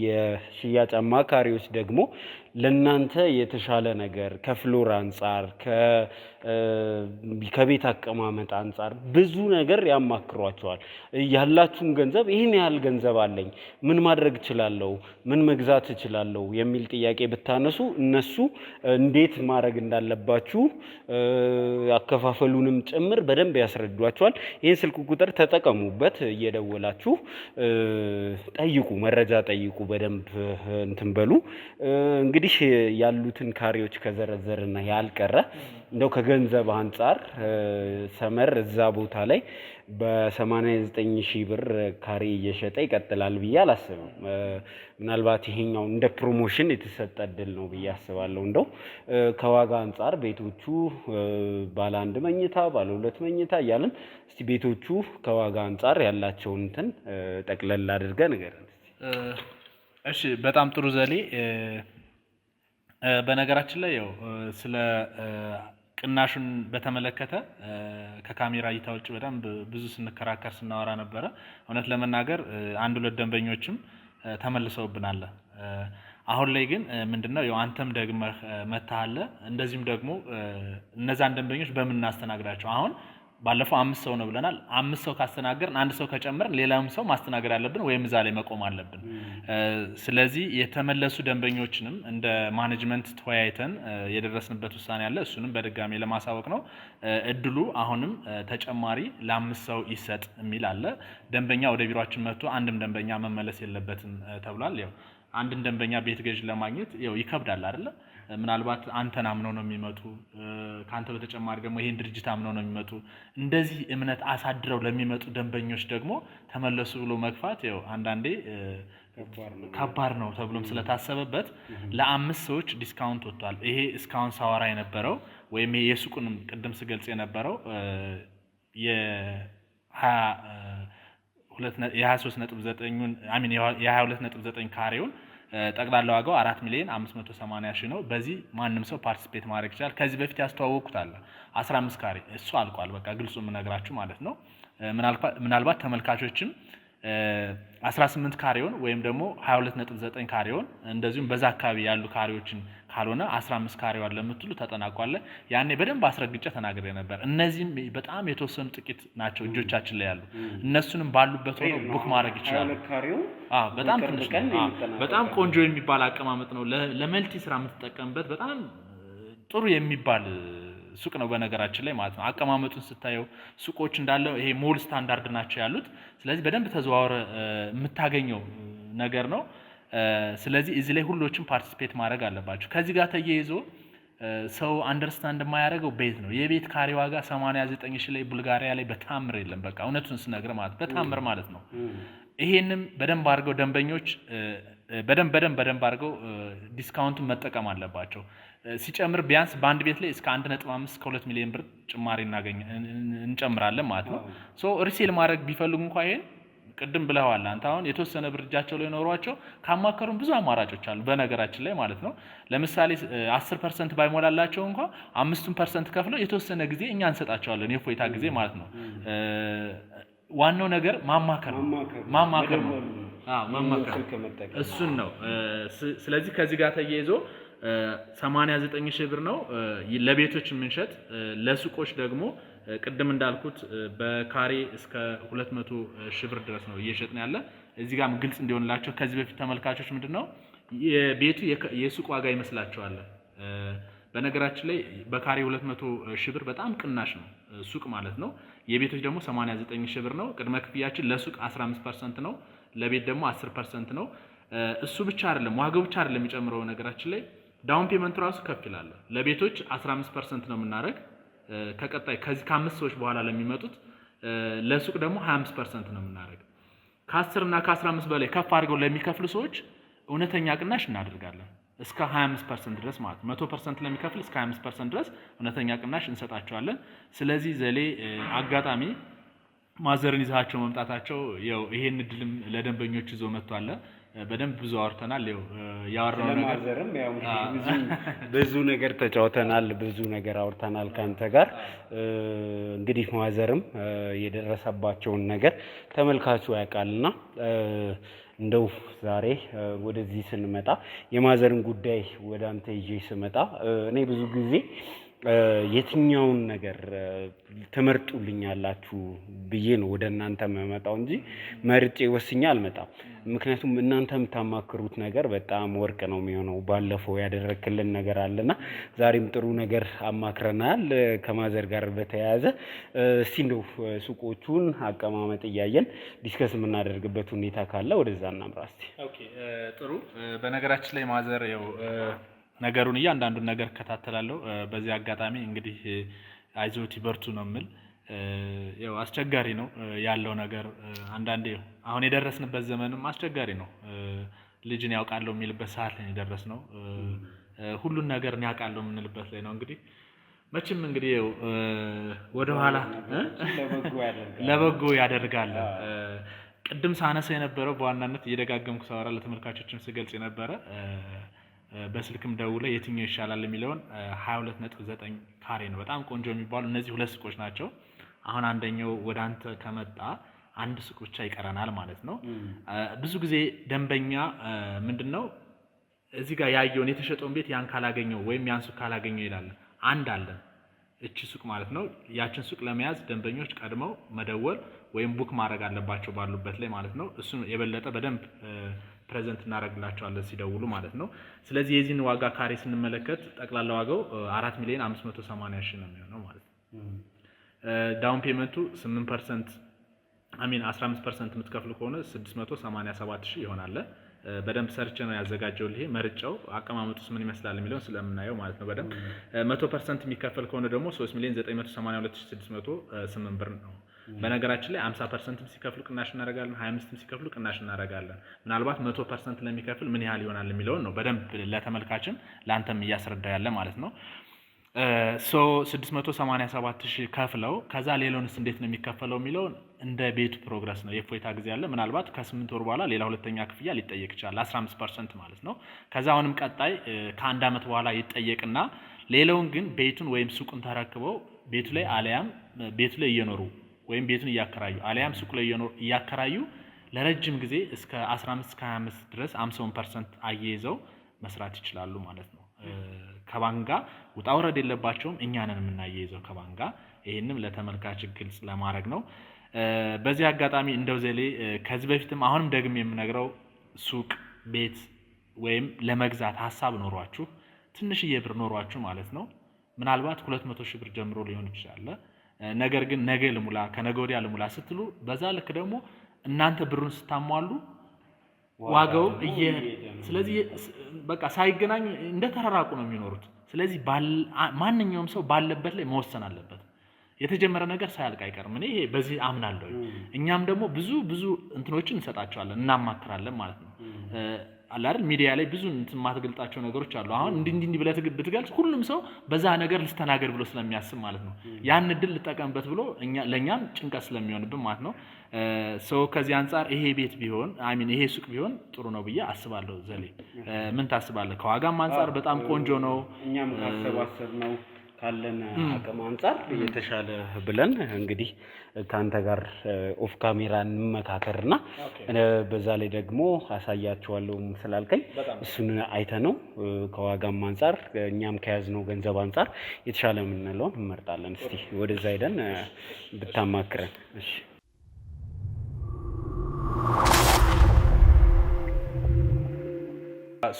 የሽያጭ አማካሪዎች ደግሞ ለናንተ የተሻለ ነገር ከፍሎር አንጻር ከቤት አቀማመጥ አንጻር ብዙ ነገር ያማክሯቸዋል። ያላችሁን ገንዘብ ይህን ያህል ገንዘብ አለኝ ምን ማድረግ እችላለሁ፣ ምን መግዛት እችላለሁ የሚል ጥያቄ ብታነሱ እነሱ እንዴት ማድረግ እንዳለባችሁ አከፋፈሉንም ጭምር በደንብ ያስረዷቸዋል። ይህን ስልክ ቁጥር ተጠቀሙበት፣ እየደወላችሁ ጠይቁ፣ መረጃ ጠይቁ፣ በደንብ እንትን በሉ። እንግዲህ ያሉትን ካሬዎች ከዘረዘርና ያልቀረ እንደው ከገንዘብ አንጻር ሰመር እዛ ቦታ ላይ በ89,000 ብር ካሬ እየሸጠ ይቀጥላል ብዬ አላስብም። ምናልባት ይሄኛው እንደ ፕሮሞሽን የተሰጠ እድል ነው ብዬ አስባለሁ። እንደው ከዋጋ አንጻር ቤቶቹ ባለ 1 መኝታ፣ ባለ 2 መኝታ እያልን እስቲ ቤቶቹ ከዋጋ አንጻር ያላቸውን እንትን ጠቅለል አድርገህ ንገረን። እሺ፣ በጣም ጥሩ ዘሌ። በነገራችን ላይ ያው ስለ ቅናሹን በተመለከተ ከካሜራ እይታ ውጭ በደንብ ብዙ ስንከራከር ስናወራ ነበረ። እውነት ለመናገር 1-2 ደንበኞችም ተመልሰውብናል። አሁን ላይ ግን ምንድነው ያው አንተም ደግመህ መታለ፣ እንደዚህም ደግሞ እነዛን ደንበኞች በምን እናስተናግዳቸው? አሁን ባለፈው 5 ሰው ነው ብለናል። 5 ሰው ካስተናገርን 1 ሰው ከጨመርን ሌላም ሰው ማስተናገድ አለብን ወይም እዛ ላይ መቆም አለብን። ስለዚህ የተመለሱ ደንበኞችንም እንደ ማኔጅመንት ተወያይተን የደረስንበት ውሳኔ አለ። እሱንም በድጋሚ ለማሳወቅ ነው። እድሉ አሁንም ተጨማሪ ለ5 ሰው ይሰጥ የሚል አለ። ደንበኛ ወደ ቢሮአችን መጥቶ አንድም ደንበኛ መመለስ የለበትም ተብሏል። ያው አንድን ደንበኛ ቤት ገዥ ለማግኘት ያው ይከብዳል አይደለ? ምናልባት አንተን አምነው ነው የሚመጡ፣ ካንተ በተጨማሪ ደግሞ ይሄን ድርጅት አምነው ነው የሚመጡ። እንደዚህ እምነት አሳድረው ለሚመጡ ደንበኞች ደግሞ ተመለሱ ብሎ መግፋት ያው አንዳንዴ ከባድ ነው ተብሎም ስለታሰበበት ለ5 ሰዎች ዲስካውንት ወጥቷል። ይሄ እስካሁን ሳወራ የነበረው ወይም የሱቁንም ቅድም ስገልጽ የነበረው የ22.9 ካሬውን ጠቅላላ ዋጋው 4,580,000 ነው። በዚህ ማንም ሰው ፓርቲሲፔት ማድረግ ይችላል። ከዚህ በፊት ያስተዋወቅኩት አለ 15 ካሬ፣ እሱ አልቋል። በቃ ግልጹ የምነግራችሁ ማለት ነው። ምናልባት ተመልካቾችም 18 ካሬውን ወይም ደግሞ 22.9 ካሬውን እንደዚሁም በዛ አካባቢ ያሉ ካሬዎችን ካልሆነ 15 ካሬዋን ለምትሉ ተጠናቋል። ያኔ በደንብ አስረግጬ ተናግሬ ነበር። እነዚህም በጣም የተወሰኑ ጥቂት ናቸው እጆቻችን ላይ ያሉ። እነሱንም ባሉበት ሆኖ ቡክ ማድረግ ይችላል። በጣም ትንሽ ነው። በጣም ቆንጆ የሚባል አቀማመጥ ነው። ለመልቲ ስራ የምትጠቀምበት በጣም ጥሩ የሚባል ሱቅ ነው በነገራችን ላይ ማለት ነው። አቀማመጡን ስታየው ሱቆች እንዳለው ይሄ ሞል ስታንዳርድ ናቸው ያሉት። ስለዚህ በደንብ ተዘዋውረ የምታገኘው ነገር ነው። ስለዚህ እዚህ ላይ ሁሎችም ፓርቲሲፔት ማድረግ አለባቸው። ከዚህ ጋር ተያይዞ ሰው አንደርስታንድ የማያደርገው ቤት ነው። የቤት ካሬ ዋጋ 89,000 ላይ ቡልጋሪያ ላይ በታምር የለም። በቃ እውነቱን ስነግር ማለት በታምር ማለት ነው። ይሄንም በደንብ አድርገው ደንበኞች በደንብ አድርገው ዲስካውንቱን መጠቀም አለባቸው። ሲጨምር ቢያንስ በአንድ ቤት ላይ እስከ 1.5 እስከ 2 ሚሊዮን ብር ጭማሪ እንጨምራለን ማለት ነው። ሶ ሪሴል ማድረግ ቢፈልጉ እንኳን ይሄን ቅድም ብለዋል አንተ አሁን የተወሰነ ብር እጃቸው ላይ ኖሯቸው ካማከሩን ብዙ አማራጮች አሉ በነገራችን ላይ ማለት ነው። ለምሳሌ 10% ባይሞላላቸው እንኳን 5% ከፍለው የተወሰነ ጊዜ እኛ እንሰጣቸዋለን የፎይታ ጊዜ ማለት ነው። ዋናው ነገር ማማከር ነው። ማማከር እሱን ነው። ስለዚህ ከዚህ ጋር ተያይዞ 89,000 ብር ነው ለቤቶች የምንሸጥ። ለሱቆች ደግሞ ቅድም እንዳልኩት በካሬ እስከ 200,000 ብር ድረስ ነው እየሸጥን ያለ። እዚህ ጋርም ግልጽ እንዲሆንላቸው ከዚህ በፊት ተመልካቾች ምንድነው የቤቱ የሱቅ ዋጋ ይመስላቸዋል። በነገራችን ላይ በካሬ 200,000 ብር በጣም ቅናሽ ነው ሱቅ ማለት ነው። የቤቶች ደግሞ 89,000 ብር ነው። ቅድመ ክፍያችን ለሱቅ 15% ነው፣ ለቤት ደግሞ 10% ነው። እሱ ብቻ አይደለም፣ ዋጋው ብቻ አይደለም የሚጨምረው። ነገራችን ላይ ዳውን ፔመንት ራሱ ከፍ ይላል። ለቤቶች 15% ነው የምናደርግ። ከቀጣይ ከዚህ ከ5 ሰዎች በኋላ ለሚመጡት ለሱቅ ደግሞ 25% ነው የምናደርግ። ከ10 እና ከ15 በላይ ከፍ አድርገው ለሚከፍሉ ሰዎች እውነተኛ ቅናሽ እናደርጋለን እስከ 25% ድረስ ማለት 100% ለሚከፍል እስከ 25% ድረስ እውነተኛ ቅናሽ እንሰጣቸዋለን። ስለዚህ ዘሌ አጋጣሚ ማዘርን ይዛቸው መምጣታቸው ያው ይሄን እድልም ለደንበኞች ይዞ መጥቷል። በደንብ ብዙ አውርተናል። ያወራው ነገር ያው ብዙ ነገር ተጫውተናል፣ ብዙ ነገር አውርተናል ካንተ ጋር። እንግዲህ ማዘርም የደረሰባቸውን ነገር ተመልካቹ ያውቃልና እንደው ዛሬ ወደዚህ ስንመጣ የማዘርን ጉዳይ ወደ አንተ ይዤ ስመጣ እኔ ብዙ ጊዜ የትኛውን ነገር ትመርጡልኛላችሁ ብዬ ነው ወደ እናንተ የምመጣው እንጂ መርጬ ወስኜ አልመጣም። ምክንያቱም እናንተ የምታማክሩት ነገር በጣም ወርቅ ነው የሚሆነው። ባለፈው ያደረክልን ነገር አለና ዛሬም ጥሩ ነገር አማክረናል ከማዘር ጋር በተያያዘ። እስቲ እንደው ሱቆቹን አቀማመጥ እያየን ዲስከስ የምናደርግበት ሁኔታ ካለ ወደዛ እናምራ እስቲ። ኦኬ ጥሩ። በነገራችን ላይ ማዘር ነገሩን እያንዳንዱን ነገር እከታተላለሁ። በዚህ አጋጣሚ እንግዲህ አይዞት ይበርቱ ነው የምል። ያው አስቸጋሪ ነው ያለው ነገር። አንዳንዴ አሁን የደረስንበት ዘመንም አስቸጋሪ ነው። ልጅን ያውቃለሁ የሚልበት ሰዓት ላይ የደረስነው፣ ሁሉን ነገር ያውቃለሁ የምንልበት ላይ ነው። እንግዲህ መቼም እንግዲህ ወደ ኋላ ለበጎ ያደርጋል። ቅድም ሳነሳ የነበረው በዋናነት እየደጋገምኩ ሳወራ ለተመልካቾችም ስገልጽ የነበረ በስልክም ደውለ የትኛው ይሻላል የሚለውን 22.9 ካሬ ነው በጣም ቆንጆ የሚባሉ እነዚህ ሁለት ሱቆች ናቸው። አሁን አንደኛው ወደ አንተ ከመጣ አንድ ሱቅ ብቻ ይቀረናል ማለት ነው። ብዙ ጊዜ ደንበኛ ምንድነው እዚህ ጋር ያየውን የተሸጠውን ቤት ያን ካላገኘው ወይም ያን ሱቅ ካላገኘው ይላል። አንድ አለን እቺ ሱቅ ማለት ነው። ያችን ሱቅ ለመያዝ ደንበኞች ቀድመው መደወል ወይም ቡክ ማድረግ አለባቸው ባሉበት ላይ ማለት ነው። እሱ የበለጠ በደንብ ፕሬዘንት እናደርግላቸዋለን ሲደውሉ ማለት ነው። ስለዚህ የዚህን ዋጋ ካሬ ስንመለከት ጠቅላላ ዋጋው 4,580,000 ነው የሚሆነው ማለት ነው። ዳውን ፔመንቱ 8% 15% የምትከፍሉ ከሆነ 687,000 ይሆናል። በደንብ ሰርች ነው ያዘጋጀው። ይሄ መርጫው አቀማመጡስ ምን ይመስላል የሚለውን ስለምናየው ማለት ነው። በደንብ 100% የሚከፈል ከሆነ ደግሞ 3,982,608 ብር ነው። በነገራችን ላይ 50% ሲከፍሉ ቅናሽ እናደርጋለን፣ 25% ሲከፍሉ ቅናሽ እናደርጋለን። ምናልባት 100% ለሚከፍል ምን ያህል ይሆናል የሚለውን ነው በደንብ ለተመልካችም ለአንተም እያስረዳ ያለ ማለት ነው። 687,000 ከፍለው ከዛ ሌላውንስ እንዴት ነው የሚከፈለው የሚለውን እንደ ቤቱ ፕሮግረስ ነው። የፎይታ ጊዜ ያለ ምናልባት ከ8 ወር በኋላ ሌላ ሁለተኛ ክፍያ ሊጠየቅ ይችላል 15% ማለት ነው። ከዛ አሁንም ቀጣይ ከአንድ አመት በኋላ ይጠየቅና ሌላውን ግን ቤቱን ወይም ሱቁን ተረክበው ቤቱ ላይ አለያም ቤቱ ላይ እየኖሩ ወይም ቤቱን እያከራዩ አለያም ሱቁ ላይ እያከራዩ ለረጅም ጊዜ እስከ 15-25 ድረስ 50% አያይዘው መስራት ይችላሉ ማለት ነው። ከባንክ ጋር ውጣ ውረድ የለባቸውም። እኛንን የምናያይዘው ከባንክ ጋር። ይሄንም ለተመልካች ግልጽ ለማድረግ ነው። በዚህ አጋጣሚ እንደው ዘሌ ከዚህ በፊትም አሁንም ደግሜ የምነግረው ሱቅ ቤት ወይም ለመግዛት ሀሳብ ኖሯችሁ ትንሽዬ ብር ኖሯችሁ ማለት ነው ምናልባት 200,000 ብር ጀምሮ ሊሆን ይችላል። ነገር ግን ነገ ልሙላ ከነገ ወዲያ ልሙላ ስትሉ በዛ ልክ ደግሞ እናንተ ብሩን ስታሟሉ ዋጋው ስለዚህ በቃ ሳይገናኙ እንደተራራቁ ነው የሚኖሩት። ስለዚህ ማንኛውም ሰው ባለበት ላይ መወሰን አለበት። የተጀመረ ነገር ሳያልቅ አይቀርም። እኔ ይሄ በዚህ አምናለሁ። እኛም ደግሞ ብዙ እንትኖችን እንሰጣቸዋለን እናማክራለን ማለት ነው። አለ አይደል ሚዲያ ላይ ብዙ ማትገልጣቸው ነገሮች አሉ። አሁን እንዲህ ብለህ ብትገልጽ ሁሉም ሰው በዛ ነገር ልስተናገድ ብሎ ስለሚያስብ ማለት ነው ያን እድል ልጠቀምበት ብሎ ለኛም ጭንቀት ስለሚሆንብን ማለት ነው። ሰው ከዚህ አንፃር ይሄ ቤት ቢሆን ይሄ ሱቅ ቢሆን ጥሩ ነው ብዬ አስባለሁ። ዘሌ ምን ታስባለህ? ከዋጋም አንፃር በጣም ቆንጆ ነው። እኛም ካሰባሰብ ነው ካለን አቅም አንፃር የተሻለ ብለን እንግዲህ ካንተ ጋር ኦፍ ካሜራ እንመካከርና በዛ ላይ ደግሞ አሳያቸዋለሁ ስላልከኝ እሱን አይተነው ከዋጋም አንፃር እኛም ከያዝነው ገንዘብ አንፃር የተሻለ የምንለውን እንመርጣለን። እስቲ ወደዛ ሄደን ብታማክረን። እሺ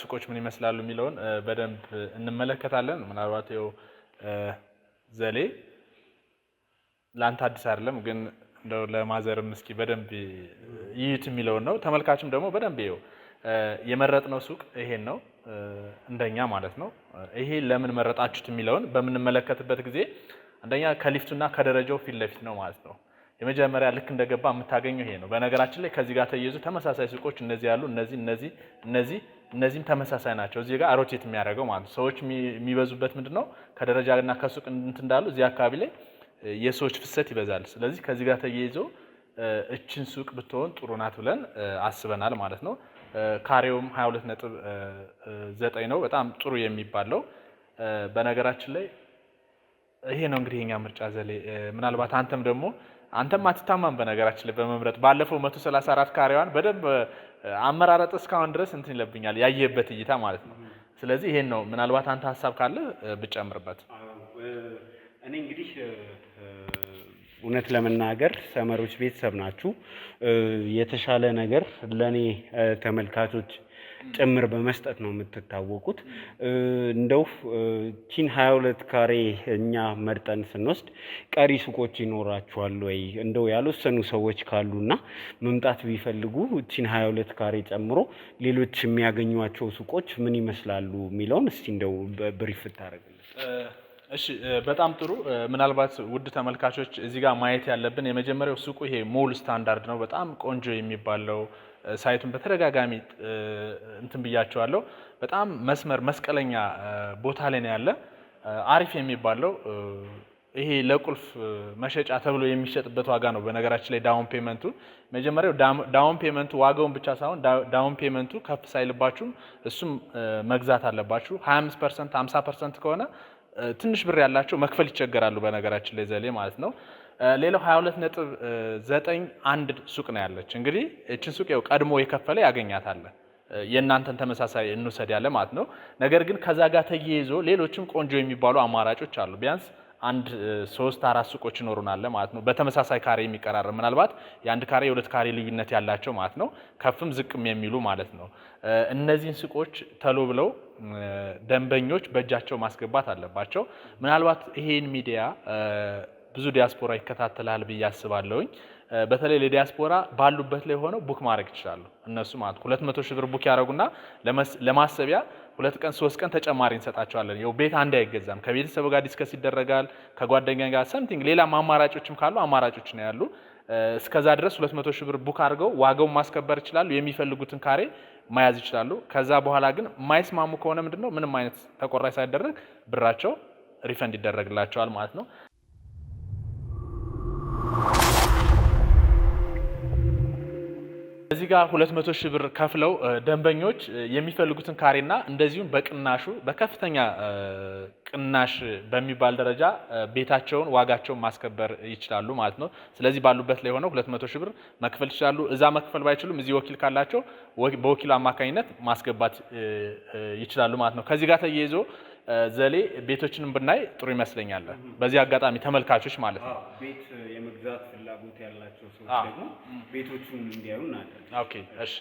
ሱቆች ምን ይመስላሉ የሚለውን በደንብ እንመለከታለን። ምናልባት ዘሌ ላንተ አዲስ አይደለም ግን እንደው ለማዘርም እስኪ በደንብ ይይት የሚለውን ነው። ተመልካችም ደግሞ በደንብ የመረጥነው ሱቅ ይሄን ነው እንደኛ ማለት ነው። ይሄ ለምን መረጣችሁት የሚለውን በምንመለከትበት ጊዜ አንደኛ ከሊፍቱና ከደረጃው ፊት ለፊት ነው ማለት ነው። የመጀመሪያ ልክ እንደገባ የምታገኘው ይሄ ነው። በነገራችን ላይ ከዚህ ጋር ተያይዞ ተመሳሳይ ሱቆች እነዚህ ያሉ እነዚህም ተመሳሳይ ናቸው። እዚህ ጋር ሮቴት የሚያደርገው ማለት ነው። ሰዎች የሚበዙበት ምንድነው ከደረጃና ከሱቅ እንዳሉ እዚህ አካባቢ ላይ የሰዎች ፍሰት ይበዛል። ስለዚህ ከዚህ ጋር ተያይዞ እችን ሱቅ ብትሆን ጥሩ ናት ብለን አስበናል ማለት ነው። ካሬውም 22.9 ነው። በጣም ጥሩ የሚባለው በነገራችን ላይ ይሄ ነው እንግዲህ የኛ ምርጫ ዘሌ። ምናልባት አንተም አትታማም በነገራችን ላይ በመምረጥ ባለፈው 134 ካሬዋን በደንብ አመራረጥ እስካሁን ድረስ እንትን ይለብኛል ያየበት እይታ ማለት ነው። ስለዚህ ይሄን ነው ምናልባት አንተ ሀሳብ ካለ ብጨምርበት። እኔ እንግዲህ እውነት ለመናገር ሰመሮች ቤተሰብ ናችሁ። የተሻለ ነገር ለኔ ተመልካቾች ጭምር በመስጠት ነው የምትታወቁት። እንደው ቺን 22 ካሬ እኛ መርጠን ስንወስድ ቀሪ ሱቆች ይኖራቸዋል ወይ እንደው ያልወሰኑ ሰዎች ካሉና መምጣት ቢፈልጉ ቺን 22 ካሬ ጨምሮ ሌሎች የሚያገኟቸው ሱቆች ምን ይመስላሉ የሚለውን እስቲ እንደው ብሪፍ ታደርግልን። እሺ በጣም ጥሩ። ምናልባት ውድ ተመልካቾች እዚህ ጋር ማየት ያለብን የመጀመሪያው ሱቁ ይሄ ሞል ስታንዳርድ ነው። በጣም ቆንጆ የሚባለው ሳይቱን በተደጋጋሚ እንትን ብያቸዋለሁ። በጣም መስቀለኛ ቦታ ላይ ነው ያለ። አሪፍ የሚባለው ይሄ ለቁልፍ መሸጫ ተብሎ የሚሸጥበት ዋጋ ነው። በነገራችን ላይ ዳውን ፔመንቱ መጀመሪያው ዳውን ፔመንቱ ዋጋውን ብቻ ሳይሆን ዳውን ፔመንቱ ከፍ ሳይልባችሁም እሱም መግዛት አለባችሁ። 25% 50% ከሆነ ትንሽ ብር ያላቸው መክፈል ይቸገራሉ። በነገራችን ላይ ዘሌ ማለት ነው። ሌላው 22.9 አንድ ሱቅ ነው ያለች። እንግዲህ እችን ሱቅ ያው ቀድሞ የከፈለ ያገኛታል። የእናንተን ተመሳሳይ እንውሰድ ያለ ማለት ነው። ነገር ግን ከዛ ጋር ተያይዞ ሌሎችም ቆንጆ የሚባሉ አማራጮች አሉ። ቢያንስ 3-4 ሱቆች ይኖሩናል ማለት ነው። በተመሳሳይ ካሬ የሚቀራረብ ምናልባት የአንድ ካሬ የሁለት ካሬ ልዩነት ያላቸው ማለት ነው። ከፍም ዝቅም የሚሉ ማለት ነው። እነዚህን ሱቆች ተሎ ብለው ደንበኞች በእጃቸው ማስገባት አለባቸው። ምናልባት ይሄን ሚዲያ ብዙ ዲያስፖራ ይከታተላል ብዬ አስባለሁኝ። በተለይ ለዲያስፖራ ባሉበት ላይ ሆነው ቡክ ማድረግ ይችላሉ። እነሱ ማለት 200 ሺህ ብር ቡክ ያደርጉና ለማሰቢያ 2 ቀን 3 ቀን ተጨማሪ እንሰጣቸዋለን። ያው ቤት አንድ አይገዛም። ከቤተሰብ ጋር ዲስከስ ይደረጋል፣ ከጓደኛ ጋር ሰምቲንግ ሌላ አማራጮችም ካሉ አማራጮች ነው ያሉ። እስከዛ ድረስ 200 ሺህ ብር ቡክ አድርገው ዋጋውን ማስከበር ይችላሉ። የሚፈልጉትን ካሬ መያዝ ይችላሉ። ከዛ በኋላ ግን የማይስማሙ ከሆነ ምንድነው ምንም አይነት ተቆራጭ ሳይደረግ ብራቸው ሪፈንድ ይደረግላቸዋል ማለት ነው። እዚህ ጋር 200 ሺህ ብር ከፍለው ደንበኞች የሚፈልጉትን ካሬና እንደዚሁም በቅናሹ በከፍተኛ ቅናሽ በሚባል ደረጃ ቤታቸውን ዋጋቸውን ማስከበር ይችላሉ ማለት ነው። ስለዚህ ባሉበት ላይ ሆነው 200 ሺህ ብር መክፈል ይችላሉ። እዛ መክፈል ባይችሉም እዚህ ወኪል ካላቸው በወኪሉ አማካኝነት ማስገባት ይችላሉ ማለት ነው። ከዚህ ጋር ተያይዞ ዘሌ ቤቶችንም ብናይ ጥሩ ይመስለኛል። በዚህ አጋጣሚ ተመልካቾች ማለት ነው ቤት የመግዛት ፍላጎት ያላቸው ሰዎች ደግሞ ቤቶቹን እንዲያዩ እናደርጋለን። ኦኬ እሺ።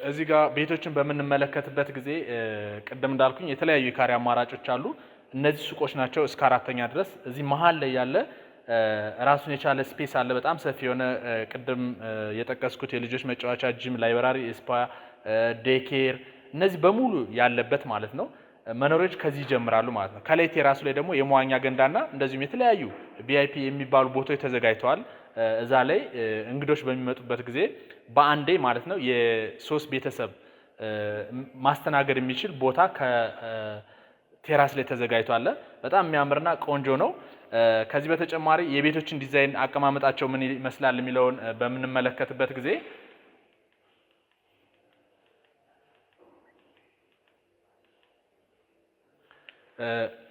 እዚህ ጋር ቤቶችን በምንመለከትበት ጊዜ ቅድም እንዳልኩኝ የተለያዩ የካሬ አማራጮች አሉ። እነዚህ ሱቆች ናቸው እስከ 4ኛ ድረስ። እዚህ መሀል ላይ ያለ ራሱን የቻለ ስፔስ አለ። በጣም ሰፊ የሆነ ቅድም የጠቀስኩት የልጆች መጫወቻ፣ ጂም፣ ላይብራሪ፣ ስፓ፣ ዴኬር እነዚህ በሙሉ ያለበት ማለት ነው። መኖሪያዎች ከዚህ ይጀምራሉ ማለት ነው። ከላይ ቴራሱ ላይ ደግሞ የመዋኛ ገንዳና እንደዚሁም የተለያዩ ቪአይፒ የሚባሉ ቦታዎች ተዘጋጅተዋል። እዛ ላይ እንግዶች በሚመጡበት ጊዜ በአንዴ ማለት ነው የ3 ቤተሰብ ማስተናገድ የሚችል ቦታ ከቴራስ ላይ ተዘጋጅቷል። በጣም የሚያምርና ቆንጆ ነው። ከዚህ በተጨማሪ የቤቶችን ዲዛይን አቀማመጣቸው ምን ይመስላል የሚለውን በምንመለከትበት ጊዜ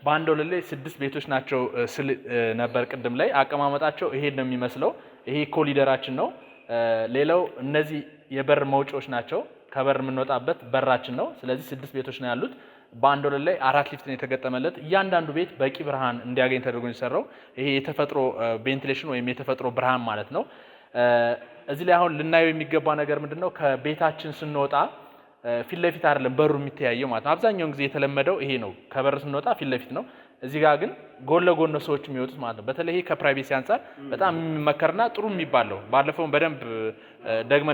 በአንድ ወለል ላይ 6 ቤቶች ናቸው ስል ነበር ቅድም ላይ። አቀማመጣቸው ይሄ ነው የሚመስለው። ይሄ ኮሊደራችን ነው። ሌላው እነዚህ የበር መውጫዎች ናቸው። ከበር የምንወጣበት በራችን ነው። ስለዚህ 6 ቤቶች ነው ያሉት። በአንድ ወለል ላይ 4 ሊፍት ነው የተገጠመለት። እያንዳንዱ ቤት በቂ ብርሃን እንዲያገኝ ተደርጎ የሚሰራው ይሄ የተፈጥሮ ቬንቲሌሽን ወይም የተፈጥሮ ብርሃን ማለት ነው። እዚህ ላይ አሁን ልናየው የሚገባ ነገር ምንድነው? ከቤታችን ስንወጣ ፊት ለፊት አይደለም በሩ የሚተያየው ማለት ነው። አብዛኛውን ጊዜ የተለመደው ይሄ ነው። ከበር ስንወጣ ፊት ለፊት ነው። እዚህ ጋር ግን ጎን ለጎን ነው ሰዎች የሚወጡት ማለት ነው። በተለይ ከፕራይቬሲ አንፃር በጣም የሚመከርና ጥሩ የሚባለው ባለፈው በደንብ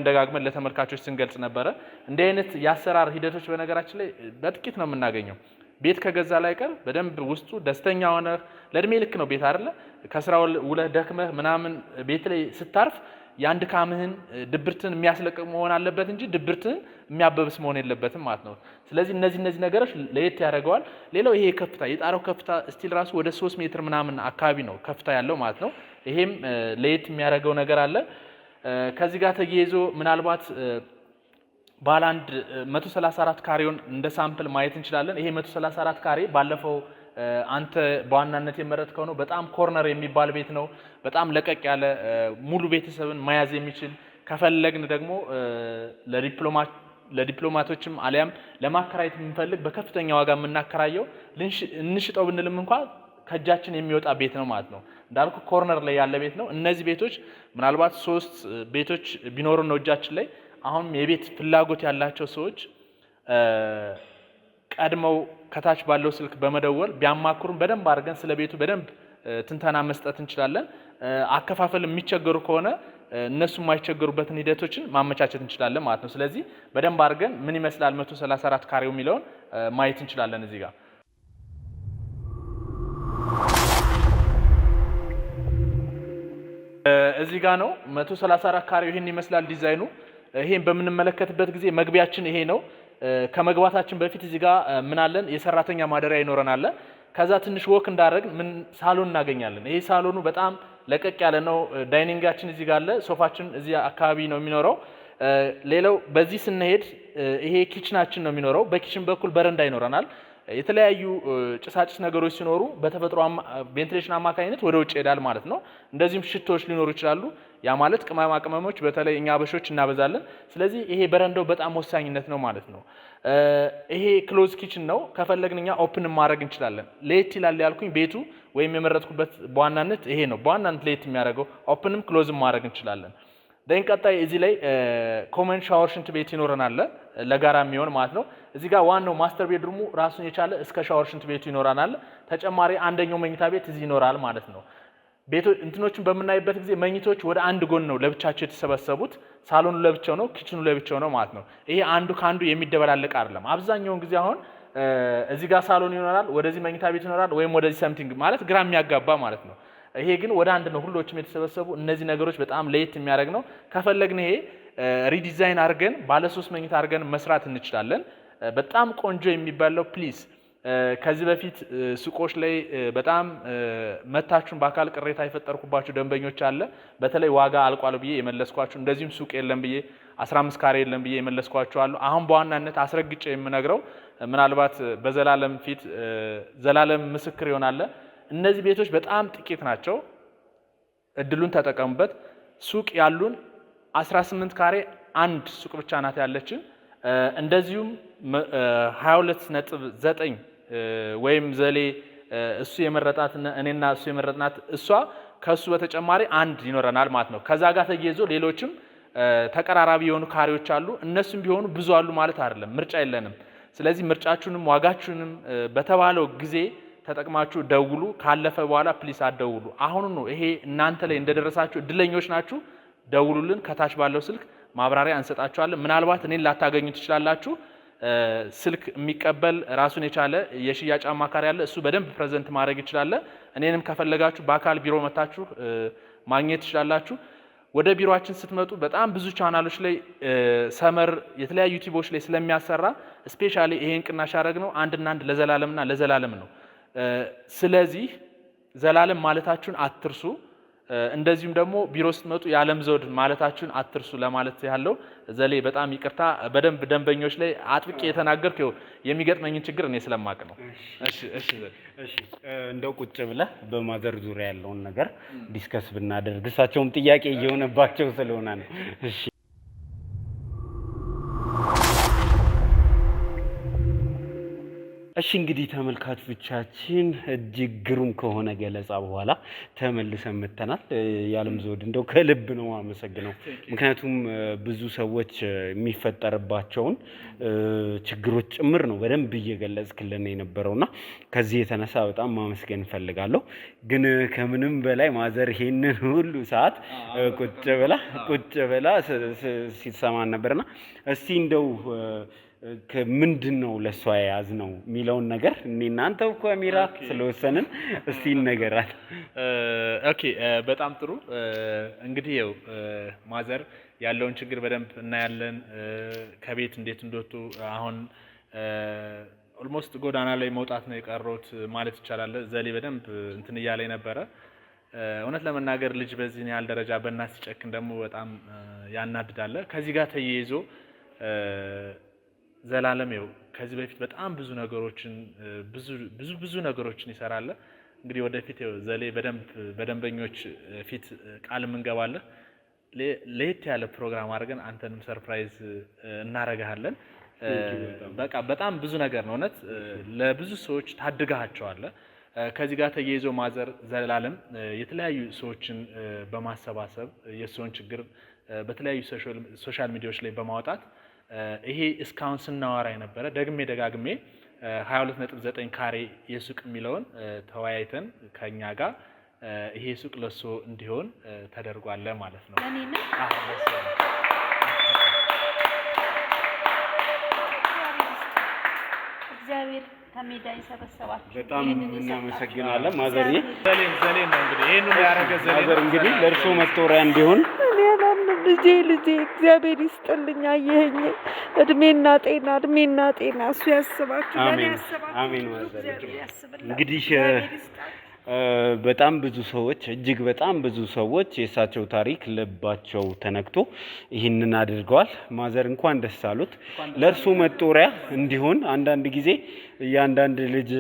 ደጋግመን ለተመልካቾች ስንገልጽ ነበረ። እንዲህ አይነት የአሰራር ሂደቶች በነገራችን ላይ በጥቂት ነው የምናገኘው። ቤት ከገዛ ላይ ቀር በደንብ ውስጡ ደስተኛ ሆነ ለእድሜ ልክ ነው ቤት አይደለ። ከስራ ውለህ ደክመህ ምናምን ቤት ላይ ስታርፍ የአንድ ካምህን ድብርትን የሚያስለቅቅ መሆን አለበት እንጂ ድብርትን የሚያበብስ መሆን የለበትም ማለት ነው። ስለዚህ እነዚህ ነገሮች ለየት ያደርገዋል። ሌላው ይሄ ከፍታ የጣራው ከፍታ ስቲል ራሱ ወደ 3 ሜትር ምናምን አካባቢ ነው ከፍታ ያለው ማለት ነው። ይሄም ለየት የሚያደርገው ነገር አለ። ከዚህ ጋር ተያይዞ ምናልባት ባለ አንድ 134 ካሬውን እንደ ሳምፕል ማየት እንችላለን። ይሄ 134 ካሬ ባለፈው አንተ በዋናነት የመረጥከው ነው። በጣም ኮርነር የሚባል ቤት ነው። በጣም ለቀቅ ያለ ሙሉ ቤተሰብን መያዝ የሚችል ከፈለግን ደግሞ ለዲፕሎማቶችም አሊያም ለማከራየት የምንፈልግ በከፍተኛ ዋጋ የምናከራየው እንሽጠው ብንልም እንኳን ከእጃችን የሚወጣ ቤት ነው ማለት ነው። እንዳልኩ ኮርነር ላይ ያለ ቤት ነው። እነዚህ ቤቶች ምናልባት 3 ቤቶች ቢኖሩ ነው እጃችን ላይ። አሁን የቤት ፍላጎት ያላቸው ሰዎች ቀድመው ከታች ባለው ስልክ በመደወል ቢያማክሩን በደንብ አድርገን ስለ ቤቱ በደንብ ትንተና መስጠት እንችላለን። አከፋፈል የሚቸገሩ ከሆነ እነሱ የማይቸገሩበትን ሂደቶችን ማመቻቸት እንችላለን ማለት ነው። ስለዚህ በደንብ አድርገን ምን ይመስላል 134 ካሬው የሚለውን ማየት እንችላለን። እዚህ ጋር ነው 134 ካሬው ይሄን ይመስላል ዲዛይኑ። ይሄን በምንመለከትበት ጊዜ መግቢያችን ይሄ ነው። ከመግባታችን በፊት እዚህ ጋር ምን አለን? የሰራተኛ ማደሪያ ይኖረናል። ከዛ ትንሽ ወክ እንዳደረግን ምን ሳሎን እናገኛለን። ይሄ ሳሎኑ በጣም ለቀቅ ያለ ነው። ዳይኒንጋችን እዚህ ጋር አለ። ሶፋችን እዚህ አካባቢ ነው የሚኖረው። ሌላው በዚህ ስንሄድ ይሄ ኪችናችን ነው የሚኖረው። በኪችን በኩል በረንዳ ይኖረናል። የተለያዩ ጭሳጭስ ነገሮች ሲኖሩ በተፈጥሮ ቬንቲሌሽን አማካኝነት ወደ ውጭ ይሄዳል ማለት ነው። እንደዚህም ሽቶዎች ሊኖሩ ይችላሉ። ያ ማለት ቅመማ ቅመሞች በተለይ እኛ አበሾች እናበዛለን። ስለዚህ ይሄ በረንዳው በጣም ወሳኝነት ነው ማለት ነው። ይሄ ክሎዝ ኪችን ነው። ከፈለግን እኛ ኦፕን ማድረግ እንችላለን። ለየት ይላል ያልኩኝ ቤቱ ወይም የመረጥኩበት በዋናነት ይሄ ነው። በዋናነት ለየት የሚያደርገው ኦፕንም ክሎዝም ማድረግ እንችላለን። ደን ቀጣይ እዚህ ላይ ኮመን ሻወር ሽንት ቤት ይኖረናል ለጋራ የሚሆን ማለት ነው። እዚህ ጋር ዋናው ማስተር ቤድሩሙ ራሱን የቻለ እስከ ሻወር ሽንት ቤቱ ይኖረናል። ተጨማሪ አንደኛው መኝታ ቤት እዚህ ይኖራል ማለት ነው። እንትኖችን በምናይበት ጊዜ መኝቶች ወደ አንድ ጎን ነው ለብቻቸው የተሰበሰቡት። ሳሎኑ ለብቻው ነው፣ ኪችኑ ለብቻው ነው ማለት ነው። ይሄ አንዱ ካንዱ የሚደበላለቅ አይደለም። አብዛኛውን ጊዜ አሁን እዚህ ጋር ሳሎን ይኖራል፣ ወደዚህ መኝታ ቤት ይኖራል፣ ወይም ወደዚህ ሰምቲንግ ማለት ግራ የሚያጋባ ማለት ነው። ይሄ ግን ወደ አንድ ነው ሁሎችም የተሰበሰቡ። እነዚህ ነገሮች በጣም ለየት የሚያደርግ ነው። ከፈለግን ይሄ ሪዲዛይን አድርገን ባለ 3 መኝታ አድርገን መስራት እንችላለን። በጣም ቆንጆ የሚባለው ፕሊዝ ከዚህ በፊት ሱቆች ላይ በጣም መታችሁን በአካል ቅሬታ የፈጠርኩባችሁ ደንበኞች አለ። በተለይ ዋጋ አልቋል ብዬ የመለስኳችሁ፣ እንደዚህም ሱቅ የለም ብዬ 15 ካሬ የለም ብዬ የመለስኳችሁ አሉ። አሁን በዋናነት አስረግጬ የምነግረው ምናልባት በዘላለም ፊት ዘላለም ምስክር ይሆናል። እነዚህ ቤቶች በጣም ጥቂት ናቸው። እድሉን ተጠቀሙበት። ሱቅ ያሉን 18 ካሬ አንድ ሱቅ ብቻ ናት ያለችን። እንደዚሁም 22.9 ወይም ዘሌ እሱ የመረጣት እኔና እሱ የመረጥናት እሷ ከሱ በተጨማሪ አንድ ይኖረናል ማለት ነው። ከዛ ጋር ተያይዞ ሌሎችም ተቀራራቢ የሆኑ ካሬዎች አሉ። እነሱም ቢሆኑ ብዙ አሉ ማለት አይደለም፣ ምርጫ የለንም። ስለዚህ ምርጫችሁንም ዋጋችሁንም በተባለው ጊዜ ተጠቅማችሁ ደውሉ። ካለፈ በኋላ ፕሊስ አትደውሉ። አሁን ነው ይሄ እናንተ ላይ እንደደረሳችሁ እድለኞች ናችሁ። ደውሉልን። ከታች ባለው ስልክ ማብራሪያ እንሰጣችኋለን። ምናልባት እኔን ላታገኙ ትችላላችሁ። ስልክ የሚቀበል ራሱን የቻለ የሽያጭ አማካሪ አለ። እሱ በደንብ ፕሬዘንት ማድረግ ይችላል። እኔንም ከፈለጋችሁ በአካል ቢሮ መታችሁ ማግኘት ትችላላችሁ። ወደ ቢሮአችን ስትመጡ በጣም ብዙ ቻናሎች ላይ ሰመር የተለያዩ ዩቲዩቦች ላይ ስለሚያሰራ ስፔሻሊ ይሄን ቅናሽ ያደረግነው አንድና አንድ ለዘላለምና ለዘላለም ነው። ስለዚህ ዘላለም ማለታችሁን አትርሱ። እንደዚሁም ደግሞ ቢሮ ስትመጡ የዓለም ዘውድ ማለታችሁን አትርሱ ለማለት ያለው ዘሌ በጣም ይቅርታ። በደንብ ደንበኞች ላይ አጥብቄ የተናገርኩ የሚገጥመኝን ችግር እኔ ስለማቅ ነው። እሺ እንደው ቁጭ ብለህ በማዘር ዙሪያ ያለውን ነገር ዲስከስ ብናደርግ እሳቸውም ጥያቄ እየሆነባቸው ስለሆነ ነው። እሺ እንግዲህ ተመልካቾቻችን እጅግ ግሩም ከሆነ ገለጻ በኋላ ተመልሰን መጥተናል። የዓለም ዘውድ እንደው ከልብ ነው አመሰግነው። ምክንያቱም ብዙ ሰዎች የሚፈጠርባቸውን ችግሮች ጭምር ነው በደንብ እየገለጽክልን የነበረውና ከዚህ የተነሳ በጣም ማመስገን እፈልጋለሁ። ግን ከምንም በላይ ማዘር ይሄንን ሁሉ ሰዓት ቁጭ ብላ ሲሰማን ነበርና እስቲ እንደው ምንድን ነው ለሷ የያዝ ነው የሚለውን ነገር እኔ እናንተው ካሜራ ስለወሰንን እስቲ እንነግራለን። ኦኬ በጣም ጥሩ። እንግዲህ ያው ማዘር ያለውን ችግር በደንብ እናያለን። ከቤት እንዴት እንደወጡ አሁን ኦልሞስት ጎዳና ላይ መውጣት ነው የቀረውት ማለት ይቻላል። ዘሌ በደንብ እንትን እያለኝ ነበረ። እውነት ለመናገር ልጅ በዚህ ያህል ደረጃ በእናት ሲጨክን ደግሞ በጣም ያናድዳል። ከዚህ ጋር ተያይዞ ዘላለም ይኸው ከዚህ በፊት በጣም ብዙ ነገሮችን ይሰራል። እንግዲህ ወደፊት ይኸው ዘሌ በደንበኞች ፊት ቃል እንገባለን ለየት ያለ ፕሮግራም አድርገን አንተንም ሰርፕራይዝ እናረጋለን። በቃ በጣም ብዙ ነገር ነው እውነት ለብዙ ሰዎች ታድጋቸዋል። ከዚህ ጋር ተያይዞ ማዘር ዘላለም የተለያዩ ሰዎችን በማሰባሰብ የሰውን ችግር በተለያዩ ሶሻል ሚዲያዎች ላይ በማውጣት ይሄ እስካሁን ስናወራ የነበረ ደጋግሜ 22.9 ካሬ የሱቅ የሚለውን ተወያይተን ከኛ ጋር ይሄ ሱቅ ለሶ እንዲሆን ተደርጓል ማለት ነው። እግዚአብሔር ከሜዳ ይሰበሰባችሁ። በጣም እናመሰግናለን ማዘር። ዘሌ ነው እንግዲህ ይሄን ሁሉ ያረገ ዘሌ ማዘር እንግዲህ ለእርሶ መጦሪያ እንዲሆን ልጄ እግዚአብሔር ይስጥልኝ። አየኸኝ እድሜና ጤና እሱ ያስባችሁ። አሜን ማዘር። እንግዲህ በጣም ብዙ ሰዎች እጅግ በጣም ብዙ ሰዎች የእሳቸው ታሪክ ልባቸው ተነክቶ ይህንን አድርገዋል። ማዘር እንኳን ደስ አሉት። ለእርሱ መጦሪያ እንዲሆን አንዳንድ ጊዜ እያንዳንድ ልጅ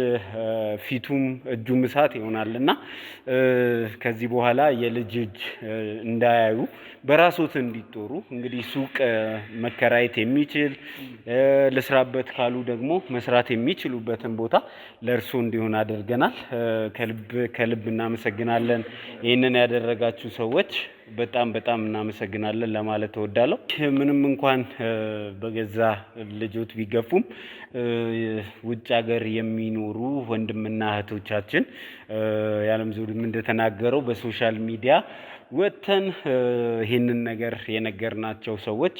ፊቱም እጁም እሳት ይሆናልና ከዚህ በኋላ የልጅ እጅ እንዳያዩ በራሶት እንዲጦሩ እንግዲህ ሱቅ መከራየት የሚችል ለስራበት ካሉ ደግሞ መስራት የሚችሉበትን ቦታ ለእርሱ እንዲሆን አድርገናል። ከልብ እናመሰግናለን። ይህንን ያደረጋችሁ ሰዎች በጣም እናመሰግናለን ለማለት እወዳለሁ። ምንም እንኳን በገዛ ልጆት ቢገፉም ውጭ ሀገር የሚኖሩ ወንድምና እህቶቻችን የዓለም ዘውድም እንደተናገረው በሶሻል ሚዲያ ወጥተን ይህንን ነገር የነገርናቸው ሰዎች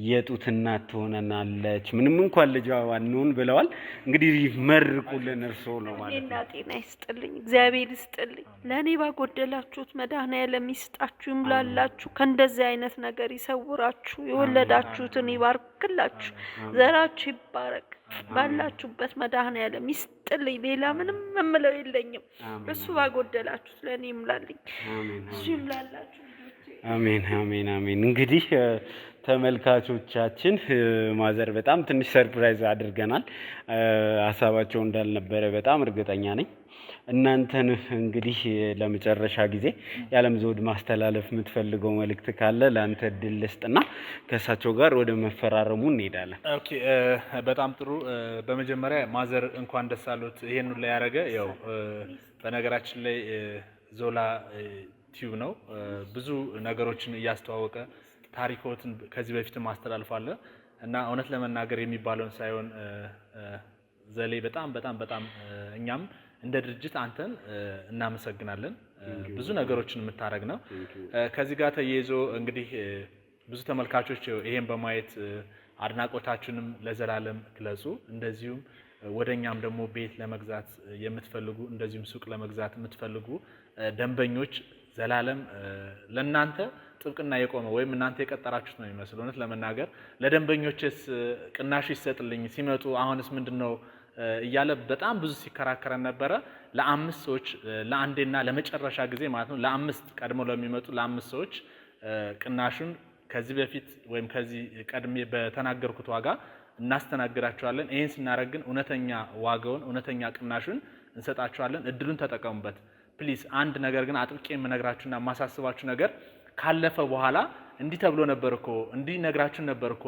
የጡት እናት ትሆነናለች ምንም እንኳን ልጅ ዋንሆን ብለዋል። እንግዲህ መርቁልን እርስዎ ነው ማለት ነው። ጤና ይስጥልኝ፣ እግዚአብሔር ይስጥልኝ። ለእኔ ባጎደላችሁት መድኃኔዓለም ይስጣችሁ፣ ይምላላችሁ፣ ከእንደዚህ አይነት ነገር ይሰውራችሁ፣ የወለዳችሁትን ይባርክላችሁ፣ ዘራችሁ ይባረክ። ባላችሁበት መድኃኔዓለም ይስጥልኝ። ሌላ ምንም የምለው የለኝም። እሱ ባጎደላችሁት ለእኔ ይምላልኝ፣ እሱ ይምላላችሁ። አሜን። እንግዲህ ተመልካቾቻችን ማዘር በጣም ትንሽ ሰርፕራይዝ አድርገናል። ሀሳባቸው እንዳልነበረ በጣም እርግጠኛ ነኝ። እናንተን እንግዲህ ለመጨረሻ ጊዜ የዓለም ዘውድ ማስተላለፍ የምትፈልገው መልእክት ካለ ለአንተ እድል ልስጥና ከእሳቸው ጋር ወደ መፈራረሙ እንሄዳለን። ኦኬ፣ በጣም ጥሩ። በመጀመሪያ ማዘር እንኳን ደስ አሉት። ይሄን ላይ ያደረገ ያው በነገራችን ላይ ዞላ ቲዩብ ነው። ብዙ ነገሮችን እያስተዋወቀ ታሪኮትን ከዚህ በፊት ማስተላልፋለ እና እውነት ለመናገር የሚባለውን ሳይሆን ዘሌ በጣም እኛም እንደ ድርጅት አንተን እናመሰግናለን። ብዙ ነገሮችን የምታረግ ነው። ከዚህ ጋር ተያይዞ እንግዲህ ብዙ ተመልካቾች ይሄን በማየት አድናቆታችሁንም ለዘላለም ግለጹ። እንደዚሁም ወደኛም ደግሞ ቤት ለመግዛት የምትፈልጉ እንደዚሁም ሱቅ ለመግዛት የምትፈልጉ ደንበኞች ዘላለም ለናንተ ጥብቅና የቆመ ወይም እናንተ የቀጠራችሁት ነው የሚመስለው። እውነት ለመናገር ለደንበኞችስ ቅናሽ ይሰጥልኝ ሲመጡ አሁንስ ምንድነው እያለ በጣም ብዙ ሲከራከረን ነበረ። ለአምስት ሰዎች ለአንዴና ለመጨረሻ ጊዜ ማለት ነው ለአምስት ቀድሞ ለሚመጡ ለአምስት ሰዎች ቅናሹን ከዚህ በፊት ወይም ከዚህ ቀድሜ በተናገርኩት ዋጋ እናስተናግዳቸዋለን። ይሄን ስናደርግ ግን እውነተኛ ዋጋውን እውነተኛ ቅናሹን እንሰጣቸዋለን። እድሉን ተጠቀሙበት ፕሊዝ። አንድ ነገር ግን አጥብቄ የምነግራችሁና የማሳስባችሁ ነገር ካለፈ በኋላ እንዲህ ተብሎ ነበር እኮ እንዲህ ነግራችሁ ነበር እኮ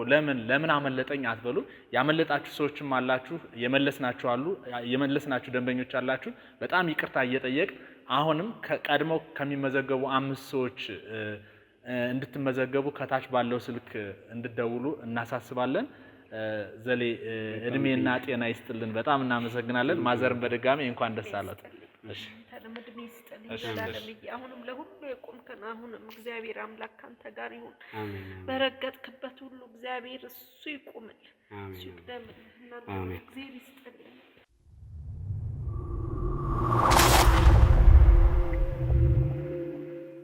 ለምን አመለጠኝ አትበሉ። ያመለጣችሁ ሰዎችም አላችሁ፣ የመለስናችሁ አሉ፣ የመለስናችሁ ደንበኞች አላችሁ። በጣም ይቅርታ እየጠየቅ አሁንም ቀድመው ከሚመዘገቡ 5 ሰዎች እንድትመዘገቡ ከታች ባለው ስልክ እንድትደውሉ እናሳስባለን። ዘሌ እድሜና ጤና ይስጥልን። በጣም እናመሰግናለን። ማዘርን በድጋሚ እንኳን ደስ አላት። እሺ አሁንም ለሁሉ የቆምከን አሁንም እግዚአብሔር አምላክ ካንተ ጋር ይሁን። በረገጥክበት ሁሉ እግዚአብሔር እሱ ይቁምል፣ እሱ ይቅደምል። እግዚአብሔር ይስጥል።